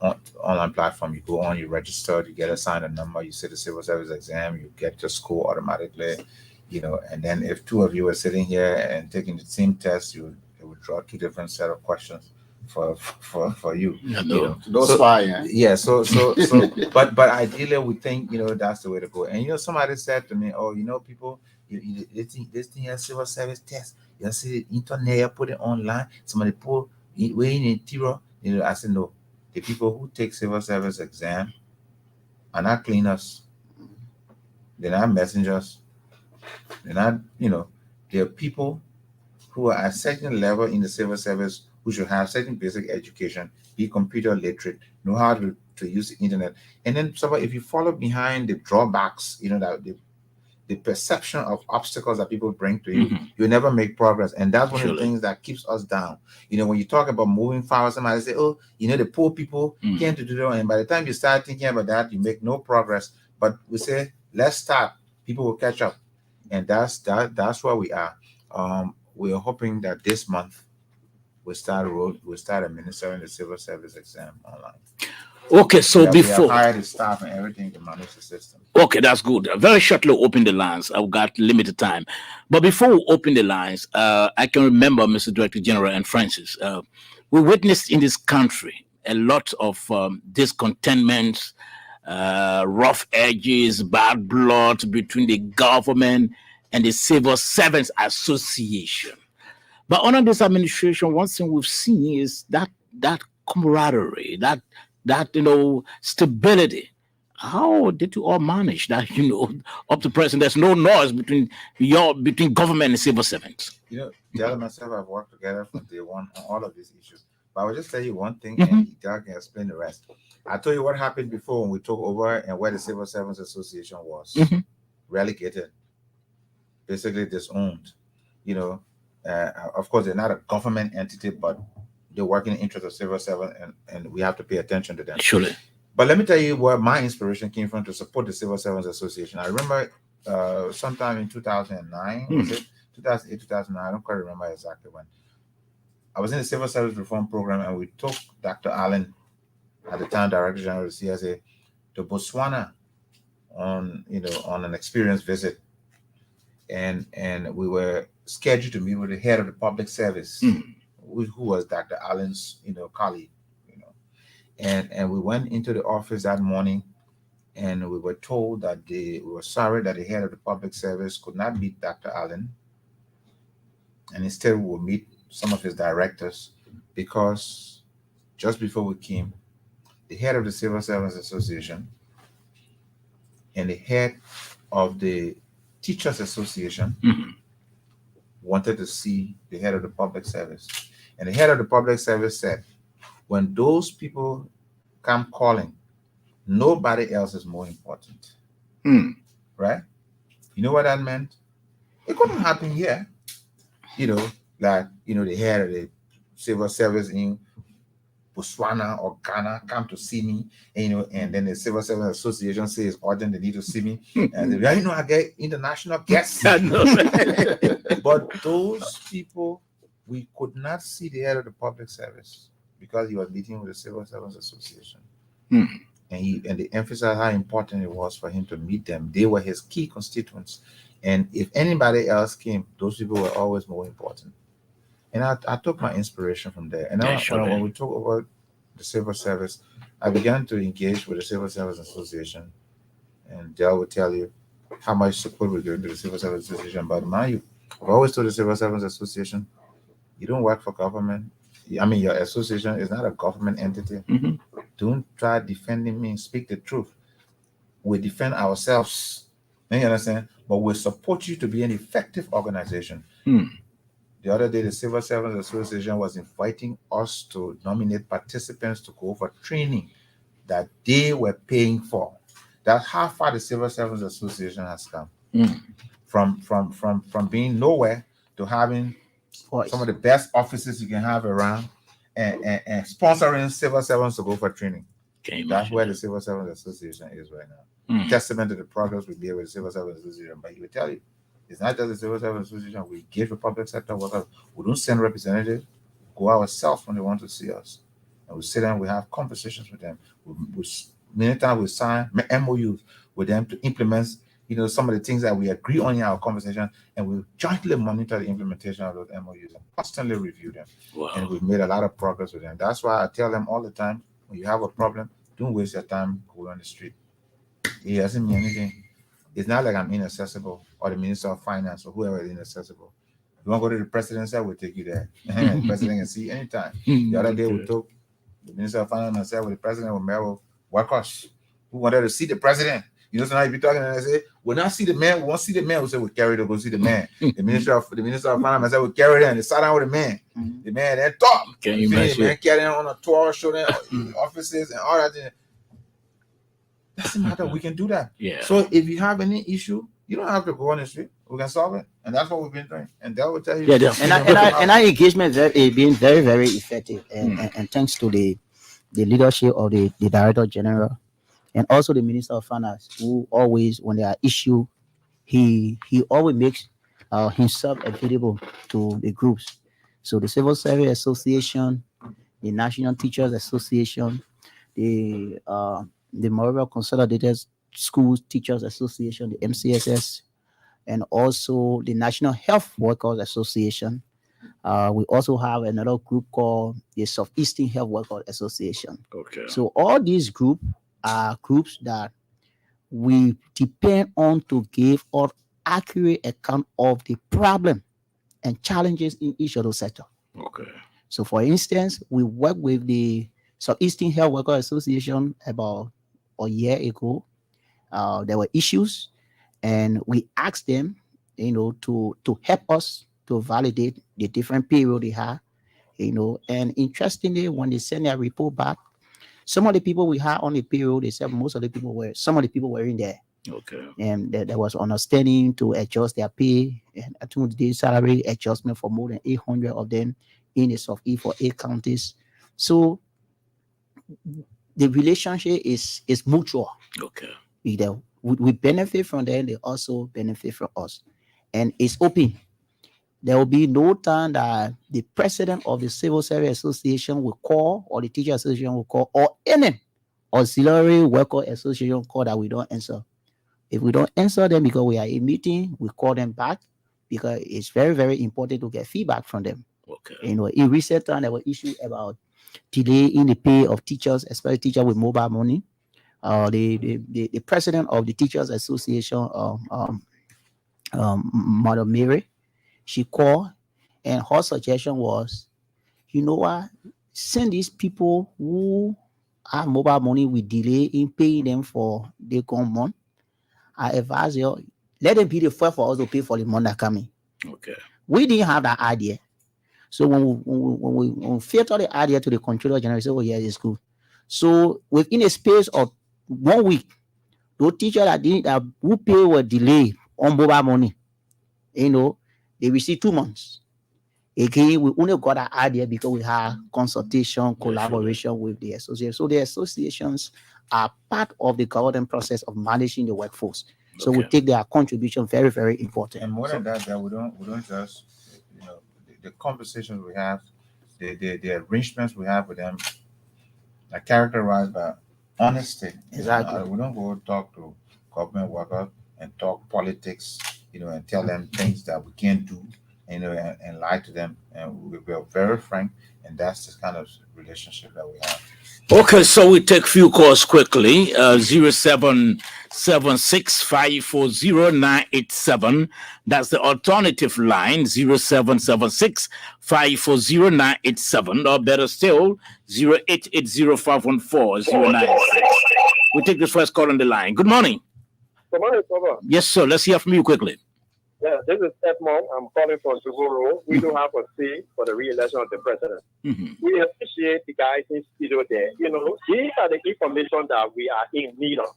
on online platform. You go on, you register, you get assigned a number, you sit the civil service exam, you get your score automatically, and then if two of you are sitting here and taking the same test, it would draw two different set of questions for you. Yeah, You no. know. Those So fly, yeah. yeah, so but ideally we think, that's the way to go. And somebody said to me, oh, people, this thing has civil service test. You see the internet, you put it online, somebody put it way in interior. I said no. The people who take civil service exam are not cleaners, they're not messengers, they're not, they're people who are at certain level in the civil service who should have certain basic education, be computer literate, know how to use the internet. And then if you follow behind the drawbacks, that the perception of obstacles that people bring to you, Mhm. you never make progress. And that's one of the Surely. things that keeps us down. When you talk about moving forward, somebody say, oh, the poor people can't do that. And by the time you start thinking about that, you make no progress. But we say, let's start. People will catch up. And that's where we are. We are hoping that this month we start administering the civil service exam online. Okay, so We have before hired the staff and everything to manage the system. okay, that's good. Very shortly open the lines. I've got limited time. But before we open the lines, I can remember, Mr. Director General and Francis, we witnessed in this country a lot of discontentment, rough edges, bad blood between the government and the Civil Servants Association. But under this administration, one thing we've seen is that camaraderie, that stability. How did you all manage that? Up to present, there's no noise between government and civil servants. Dell and myself have worked together from day one on all of these issues. But I will just tell you one thing, Mhm. and Dell can explain the rest. I told you what happened before when we took over and where the Civil Servants Association was Mhm. relegated, basically disowned. You know, of course, they're not a government entity, but they work in the interest of civil servants, and we have to pay attention to them. Surely. But let me tell you where my inspiration came from to support the Civil Servants Association. I remember sometime in 2009, was it 2008, 2009? I don't quite remember exactly when. I was in the Civil Service Reform Program, and we took Dr. Allen, at the time Director General of the CSA, to Botswana on an experience visit, and we were scheduled to meet with the head of the public service, who was Dr. Allen's colleague, and we went into the office that morning, and we were told that we were sorry that the head of the public service could not meet Dr. Allen, and instead we would meet some of his directors, because just before we came, the head of the Civil Servants Association and the head of the Teachers Association Mhm. wanted to see the head of the public service. And the head of the public service said, when those people come calling, nobody else is more important. Mm. Right? You know what that meant? It couldn't happen here. The head of the civil service in Botswana or Ghana come to see me, and then the Civil Service Association says urgent, they need to see me. And they, I get international guests. But those people, we could not see the head of the public service because he was meeting with the Civil Service Association. And they emphasized how important it was for him to meet them. They were his key constituents. And if anybody else came, those people were always more important. And I took my inspiration from there. And when we talk about the civil service, I began to engage with the Civil Service Association. And Dell will tell you how much support we're giving to the Civil Service Association. But mind you, I've always told the Civil Service Association, you don't work for government. Your association is not a government entity. Don't try defending me. Speak the truth. We defend ourselves. You understand? But we support you to be an effective organization. The other day, the Civil Service Association was inviting us to nominate participants to go for training that they were paying for. That's how far the Civil Service Association has come. From being nowhere to having some of the best offices you can have around and sponsoring civil servants to go for training. That's where the Civil Service Association is right now. Testament to the progress we made with the Civil Service Association. But he will tell you, it's not just the Civil Service Association. We engage with public sector workers. We don't send representatives. We go ourselves when they want to see us. And we sit down, we have conversations with them. Many times we sign MOUs with them to implement, some of the things that we agree on in our conversation, and we jointly monitor the implementation of those MOUs and constantly review them. Wow. And we've made a lot of progress with them. That's why I tell them all the time, when you have a problem, don't waste your time going on the street. It doesn't mean anything. It's not like I'm inaccessible or the Minister of Finance or whoever is inaccessible. If you want to go to the president, we'll take you there. The president can see you anytime. The other day we took the Minister of Finance and said, with the president will work us. We wanted to see the president. So now if you're talking and I say, we'll not see the man, we won't see the man, we say we'll carry to go see the man. The Minister of Finance said we'll carry them. They sat down with the man. The man then talked. Can you imagine? The man carrying on a tour, show them offices and all that. Doesn't matter, we can do that. Yeah. So if you have any issue, you don't have to go on the street. We can solve it. And that's what we've been doing. And that will tell you. Yeah, and our engagement is being very, very effective. And thanks to the leadership of the Director General and also the Minister of Finance, who always, when there are issues, he always makes himself available to the groups. So the Civil Service Association, the National Teachers Association, the Moreover Consolidated Schools Teachers Association, the MCSS, and also the National Health Workers Association. We also have another group called the Southeastern Health Workers Association. Okay. So all these groups are groups that we depend on to give an accurate account of the problem and challenges in each of those sectors. Okay. So for instance, we work with the Southeastern Health Workers Association about a year ago. There were issues, and we asked them, to help us to validate the different period they have, and interestingly, when they send their report back, some of the people we had on the payroll, they said some of the people were in there. Okay. And there was understanding to adjust their pay, and I think the salary adjustment for more than 800 of them in the South East for 8 counties. So the relationship is mutual. Okay. We benefit from them, they also benefit from us. And it's open. There will be no time that the president of the Civil Service Association will call, or the Teacher Association will call, or any auxiliary worker association call that we don't answer. If we don't answer them because we are in meeting, we call them back because it's very, very important to get feedback from them. Okay. In recent time, there were issues about delay in the pay of teachers, especially teachers with mobile money. The president of the Teachers Association, Mother Mary, she called, and her suggestion was, you know what, send these people who have mobile money with delay in paying them for the gone month. I advise you, let them be the first for us to pay for the month that coming. Okay. We didn't have that idea. So when we filter the idea to the controller general, we say, oh yeah, it's good. So within a space of 1 week, those teachers who pay were delayed on mobile money. They receive 2 months. Again, we only got that idea because we have consultation, collaboration with the association. So the associations are part of the government process of managing the workforce. So we take their contribution very, very important. And more than that, we don't just, the conversations we have, the arrangements we have with them are characterized by honesty. Exactly. We don't go talk to government workers and talk politics, and tell them things that we can't do, and lie to them. And we're very frank, and that's the kind of relationship that we have. Okay, so we take few calls quickly. 0776540987. That's the alternative line. 0776540987. Or better still, 0880514096. We take the first call on the line. Good morning. Good morning, Papa. Yes, sir. Let's hear from you quickly. Yeah, this is Edmond. I'm calling from Tuguru. We do have a say for the re-election of the president. We appreciate the guys in studio there. These are the information that we are in need of.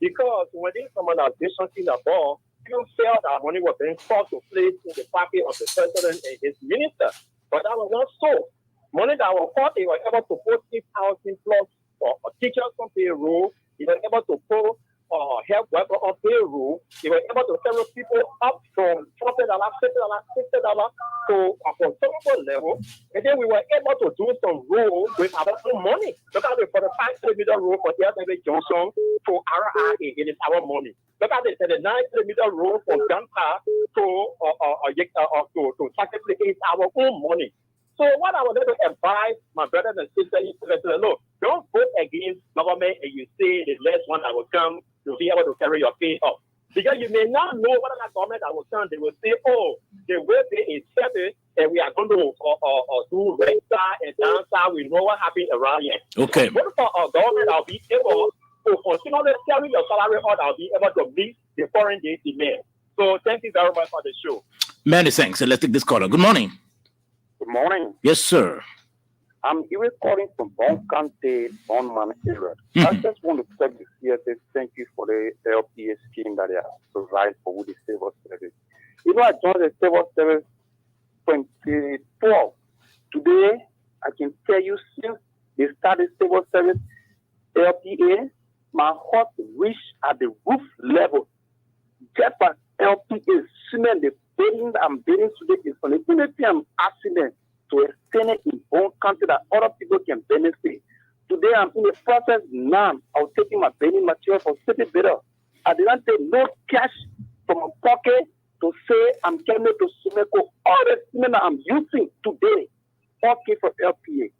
Because when someone has did something above, you felt that money was being called to place in the pocket of the president and his minister. But that was not so. Money that was called, they were able to put 8,000 plus for teachers on payroll. They were able to put help worker on payroll. They were able to several people up from $40, $50, $60 to a considerable level. And then we were able to do some roads with our own money. Look at it for the 5-kilometer road for David Johnson to RRA. It is our money. Look at it, the 9-kilometer road from Gunpa to Takapli is our own money. So what I would like to advise my brothers and sisters is look, don't vote against government and you say the next one that will come to be able to carry your pay up. Because you may not know whether that government that will come, they will say, oh, the way pay is settled and we are going to do right side and down side. We know what happened around here. Okay. What for a government that will be able to continually carry your salary or that will be able to meet the foreign day demand. So thank you very much for the show. Many thanks. So let's take this caller. Good morning. Good morning. Yes, sir. I'm even calling from Bon County, Bonman area. I just want to tell the CSA thank you for the LPA scheme that they have provided for the civil service. I joined the civil service 2012. Today, I can tell you since they started civil service LPA, my heart reached at the roof level. Just as LPA cement, the bidding I'm bidding today is on the unity I'm asking them to extend it in own country that other people can benefit. Today I'm in the process now of taking my bidding material for city bidder. I didn't take no cash from my pocket to say I'm getting it to Sumeco. All the cement that I'm using today, okay for LPA.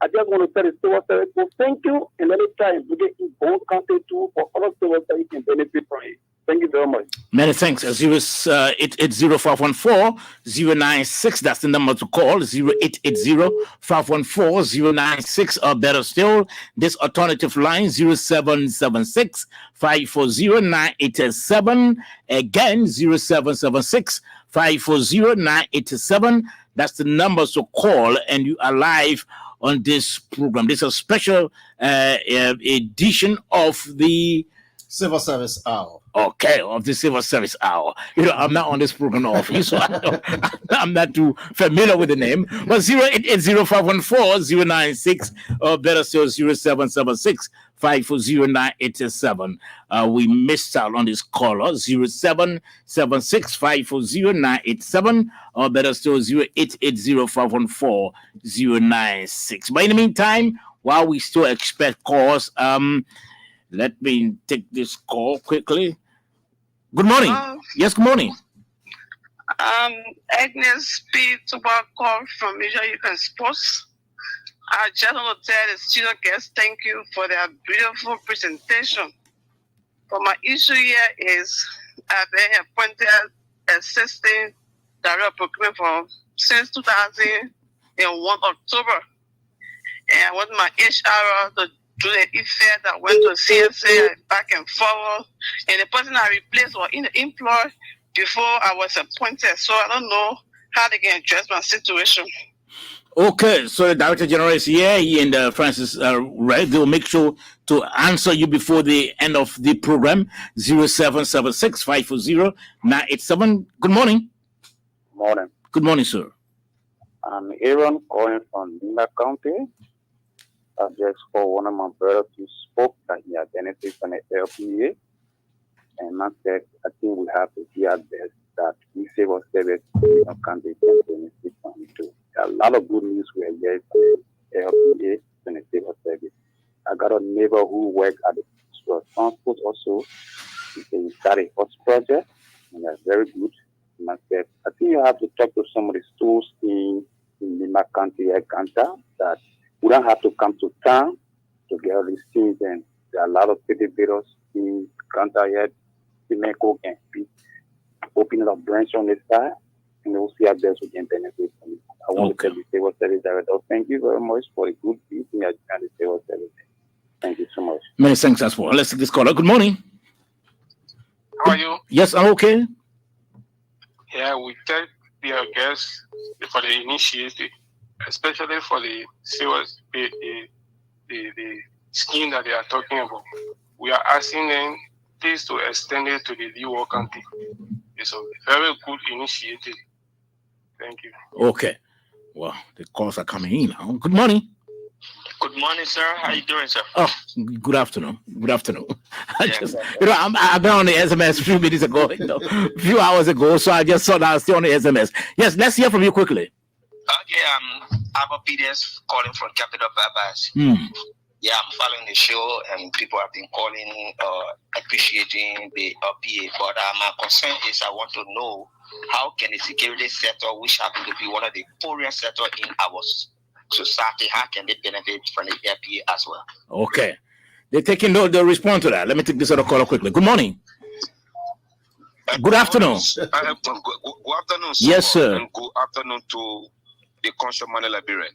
I just want to tell the civil service, well, thank you, and anytime we get in own country too for other civil service can benefit from it. Thank you very much. Many thanks. 0880-514-096. That's the number to call. 0880-514-096. Or better still, this alternative line 0776-540-987. Again, 0776-540-987. That's the number to call, and you are live on this program. This is a special edition of the Civil Service Hour. Okay, of the Civil Service Hour. I'm not on this program often, so I'm not too familiar with the name. But 0880-514-096, or better still 0776-540-987. We missed out on this caller, 0776-540-987, or better still 0880-514-096. But in the meantime, while we still expect calls, let me take this call quickly. Good morning. Yes, good morning. Agnes P. Tobacco from Major Youth Sports. I just want to tell the studio guests thank you for their beautiful presentation. But my issue here is I've been appointed assistant director of procurement for since 2001 October. And I want my HR to do the effect that went to CSA back and forward. And the person I replaced was in the employed before I was appointed. So I don't know how they can address my situation. Okay, so the Director General is here. He and Francis Red, they'll make sure to answer you before the end of the program. 0776-540-987. Good morning. Morning. Good morning, sir. I'm Aaron calling from Lima County. I just for one of my brothers who spoke that he had benefits from the LPA. And I said, I think we have to hear this, that we civil service can be benefit from it too. There are a lot of good news we are getting from the LPA and the civil service. I got a neighbor who worked at the transport also. He started a host project, and that's very good. And I said, I think you have to talk to some of the stores in Lima County, Kanta, that we don't have to come to town to get all these things. And there are a lot of city builders in Kanta yet. Mexico can be opening up branch on this side, and we'll see how best we can benefit from it. I want to tell the civil service director, thank you very much for the good meeting at the civil service. Thank you so much. Many thanks as well. Let's take this caller. Good morning. How are you? Yes, I'm okay. Yeah, we thank your guests for the initiative, especially for the scheme that they are talking about. We are asking them please to extend it to the Leeward County. It's a very good initiative. Thank you. Okay. Well, the calls are coming in now. Good morning. Good morning, sir. How you doing, sir? Oh, good afternoon. Good afternoon. I've been on the SMS a few minutes ago, a few hours ago, so I just saw that I was still on the SMS. Yes, let's hear from you quickly. Okay, I'm PDS calling from Capital Babas. Yeah, I'm following the show, and people have been calling, appreciating the PA. But my concern is I want to know how can the security sector, which happens to be one of the poorest sector in our society, how can they benefit from the PA as well? Okay. They're taking note, they'll respond to that. Let me take this other caller quickly. Good morning. Good afternoon. Good afternoon, sir. Yes, sir. And good afternoon to the consumer librarian.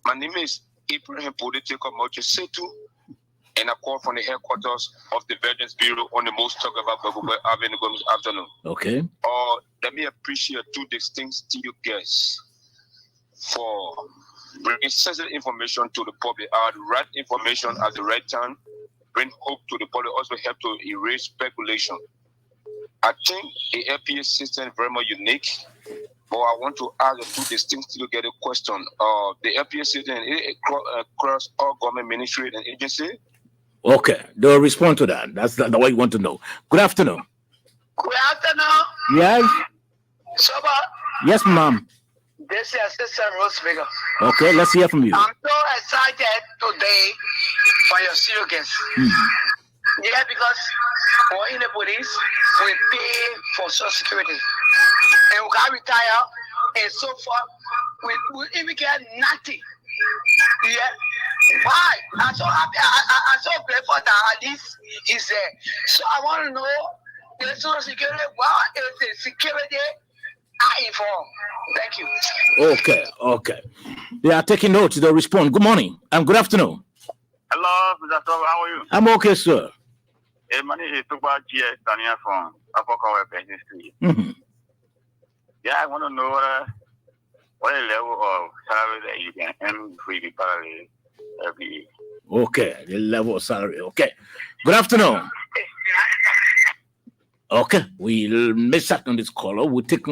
My name is Ibrahim Political Mochisetu, and I call from the headquarters of the Veterans Bureau on the most talk about Avenue this afternoon. Okay. Let me appreciate two distinct studio guests for bringing sensitive information to the public, right information at the right time, bring hope to the public, also help to erase speculation. I think the LPA system is very much unique. But I want to ask the two distinct to get a question. The LPA system across all government ministry and agency. Okay, they'll respond to that. That's the way you want to know. Good afternoon. Good afternoon. Yes. Soba. Yes, ma'am. This is Assistant Roseberger. Okay, let's hear from you. I'm so excited today for your students. Yeah, because we're in the police, we pay for Social Security. And we can retire and so forth. We even get nothing. Yeah. Why? I'm so happy. I'm so grateful that at least he's there. So I want to know the Social Security, what is the security I inform? Thank you. Okay. They are taking notes. They'll respond. Good morning and good afternoon. Hello, Mr. Soba. How are you? I'm okay, sir. My name is Tuba GS Tania from Africa Business Street. Yeah, I want to know what level of salary that you can earn freely parallel every year. Okay, the level of salary. Okay. Good afternoon. Okay, we'll miss out on this caller. We'll take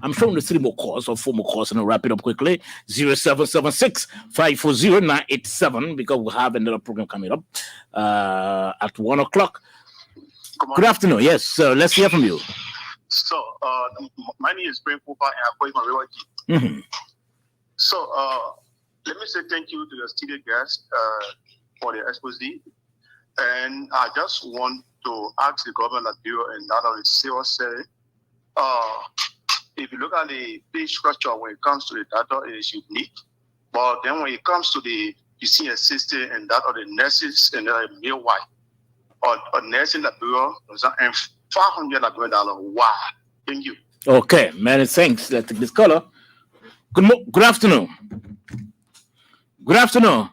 I'm showing the 3 more calls or 4 more calls and I'll wrap it up quickly. 0776-540-987 because we'll have another program coming up at 1 o'clock. Good afternoon. Yes, sir. Let's hear from you. So, my name is Prem Pupa and I'm calling from River G. So, let me say thank you to the studio guests for the expose. And I just want to ask the government of Bureau and not only CSA, if you look at the pay structure when it comes to the data, it is unique. But then when it comes to the PC assistant and that of the nurses and the midwife, or nursing the Bureau, and $500. Wow. Thank you. Okay, many thanks. Let's take this caller. Good afternoon. Good afternoon.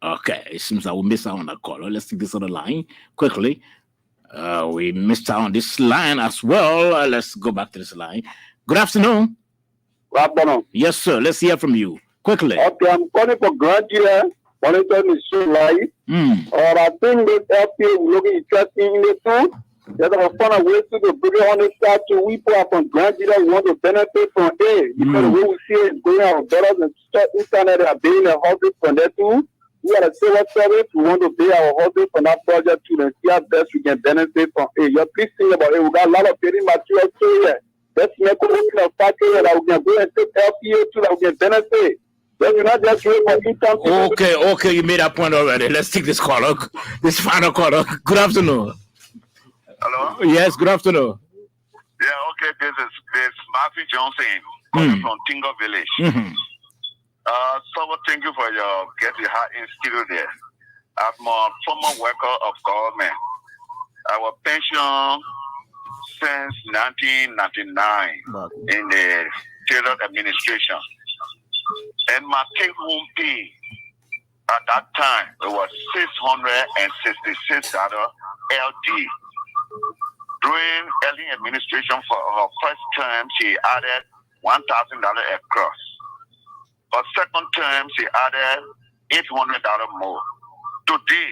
Okay, it seems that we missed out on that caller. Let's take this other line quickly. We missed out on this line as well. Let's go back to this line. Good afternoon. Good afternoon. Yes, sir. Let's hear from you quickly. Okay, I'm calling for graduate monitoring the show live. Or I think this LPA will look interesting in it too. There's a fun of ways to bring it on the side to we put up on grant leaders who want to benefit from it. Because the way we see it going out dollars and stuff internet are being a hobby from there too. We are a civil service. We want to pay our husband for that project too and see how best we can benefit from it. You're please think about it. We got a lot of building materials too here. Let's make a factory that we can go and take LPA too that we can benefit. Then we're not just wait for income. Okay, you made that point already. Let's take this caller. This final caller. Good afternoon. Hello? Yes, good afternoon. Yeah, okay, this is Matthew Johnson calling from Tingo Village. So thank you for your getting hot in studio there. I'm a former worker of government. Our pension since 1999 in the Taylor administration. And my take-home pay at that time it was $666 LD. During early administration for her first term, she added $1,000 across. Her second term, she added $800 more. Today,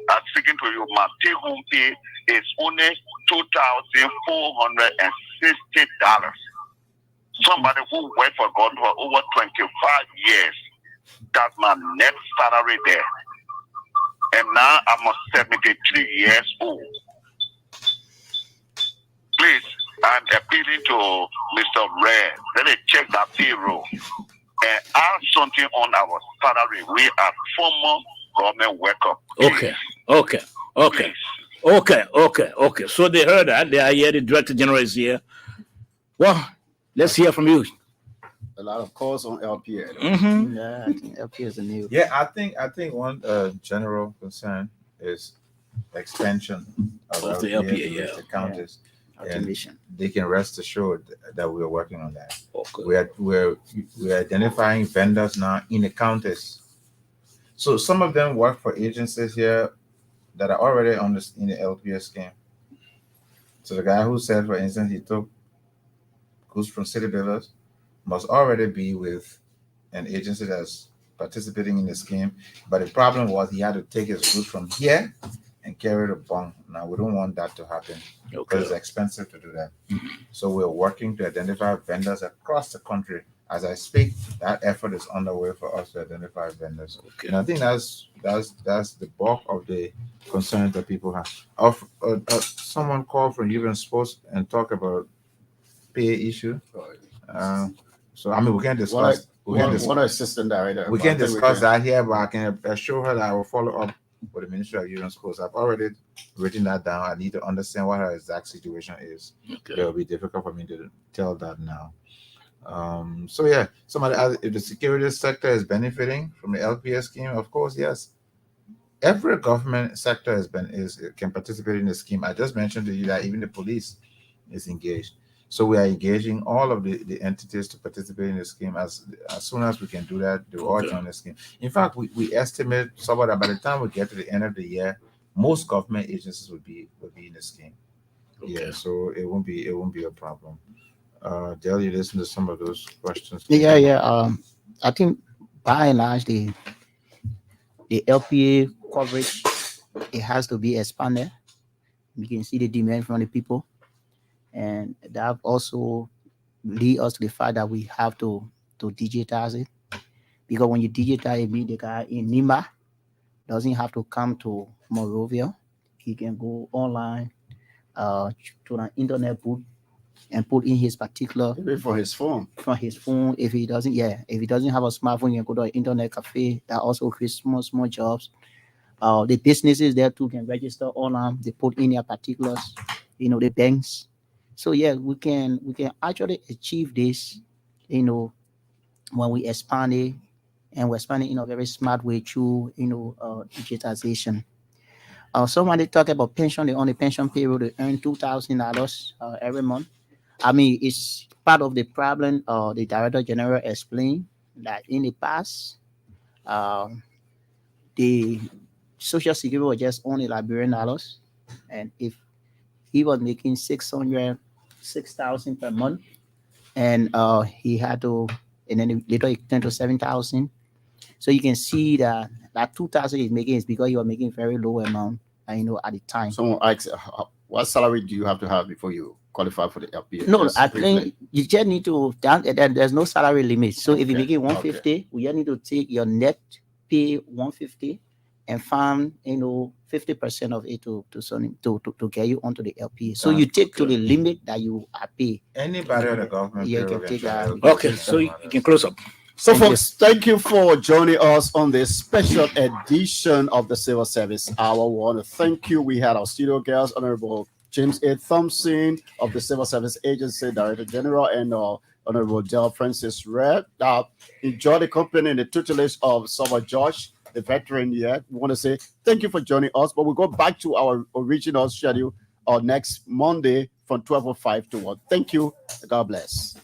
I'm speaking to you, my take-home pay is only $2,460. Somebody who worked for God for over 25 years, that's my net salary there. And now I'm 73 years old. Please, I'm appealing to Mr. Red. Let me check that payroll and add something on our salary. We are former government workers. Okay. So they heard that. They are here. The Director General is here. Well, let's hear from you. A lot of calls on LPA. Yeah, I think LPA is a new. Yeah, I think one general concern is expansion of the LPA, the counties. And Automation. they can rest assured that we are working on that. We're identifying vendors now in the counties. So some of them work for agencies here that are already in the LPS scheme. So the guy who said, for instance, he took goods from city builders must already be with an agency that's participating in the scheme. But the problem was he had to take his goods from here and carry the bond. Now we don't want that to happen because it's expensive to do that. So we're working to identify vendors across the country. As I speak, that effort is underway for us to identify vendors. And I think that's the bulk of the concerns that people have. Someone called from Human Sports and talk about pay issue. So I mean we can discuss. One assistant director. We can discuss that here, but I can assure her that I will follow up with the Ministry of Youth and Sports. I've already written that down. I need to understand what her exact situation is. It will be difficult for me to tell that now. So yeah, if the security sector is benefiting from the LPS scheme, of course, yes. Every government sector can participate in the scheme. I just mentioned to you that even the police is engaged. So we are engaging all of the entities to participate in the scheme. As soon as we can do that, they will all join the scheme. In fact, we estimate somewhat that by the time we get to the end of the year, most government agencies will be in the scheme. Yeah, so it won't be a problem. Dale, you listen to some of those questions. Yeah. I think by and large the LPA coverage it has to be expanded. We can see the demand from the people. And that also lead us to the fact that we have to digitize it. Because when you digitize it, mean the guy in Nima doesn't have to come to Monrovia. He can go online to the internet booth and put in his particular from his phone. If he doesn't have a smartphone, you can go to an internet cafe. That also creates small jobs. The businesses there too can register online. They put in their particulars, the banks. So yeah, we can actually achieve this, when we expand it, and we're expanding in a very smart way through, digitization. Somebody talk about pension. On the pension payroll, they earn $2,000 every month. I mean, it's part of the problem. The Director General explained that in the past, the Social Security was just only Liberian dollars, and if he was making $6,000 per month, and he had to, and then later it turned to $7,000. So you can see that that 2,000 is making is because you are making very low amount, and at the time. Someone asks, what salary do you have to have before you qualify for the LPA? No, Just I briefly. think you just need to there's no salary limit. So if you're Okay, making 150, we just need to take your net pay 150 and find 50% of it to get you onto the LPA. So you take to the limit that you are paid. Anybody on the government Yeah, you payroll can can take try that. to You can Okay, take so that. you can close up. So, Thank you. folks, thank you for joining us on this special edition of the Civil Service Hour. We want to thank you. We had our studio guest, Honorable James A. Thompson of the Civil Service Agency, Director General, and Honorable Del Francis Red. Enjoy the company and the tutelage of Summer Josh, the veteran yet. We want to say thank you for joining us, but we'll go back to our original schedule next Monday from 12:05 to 1. Thank you. God bless.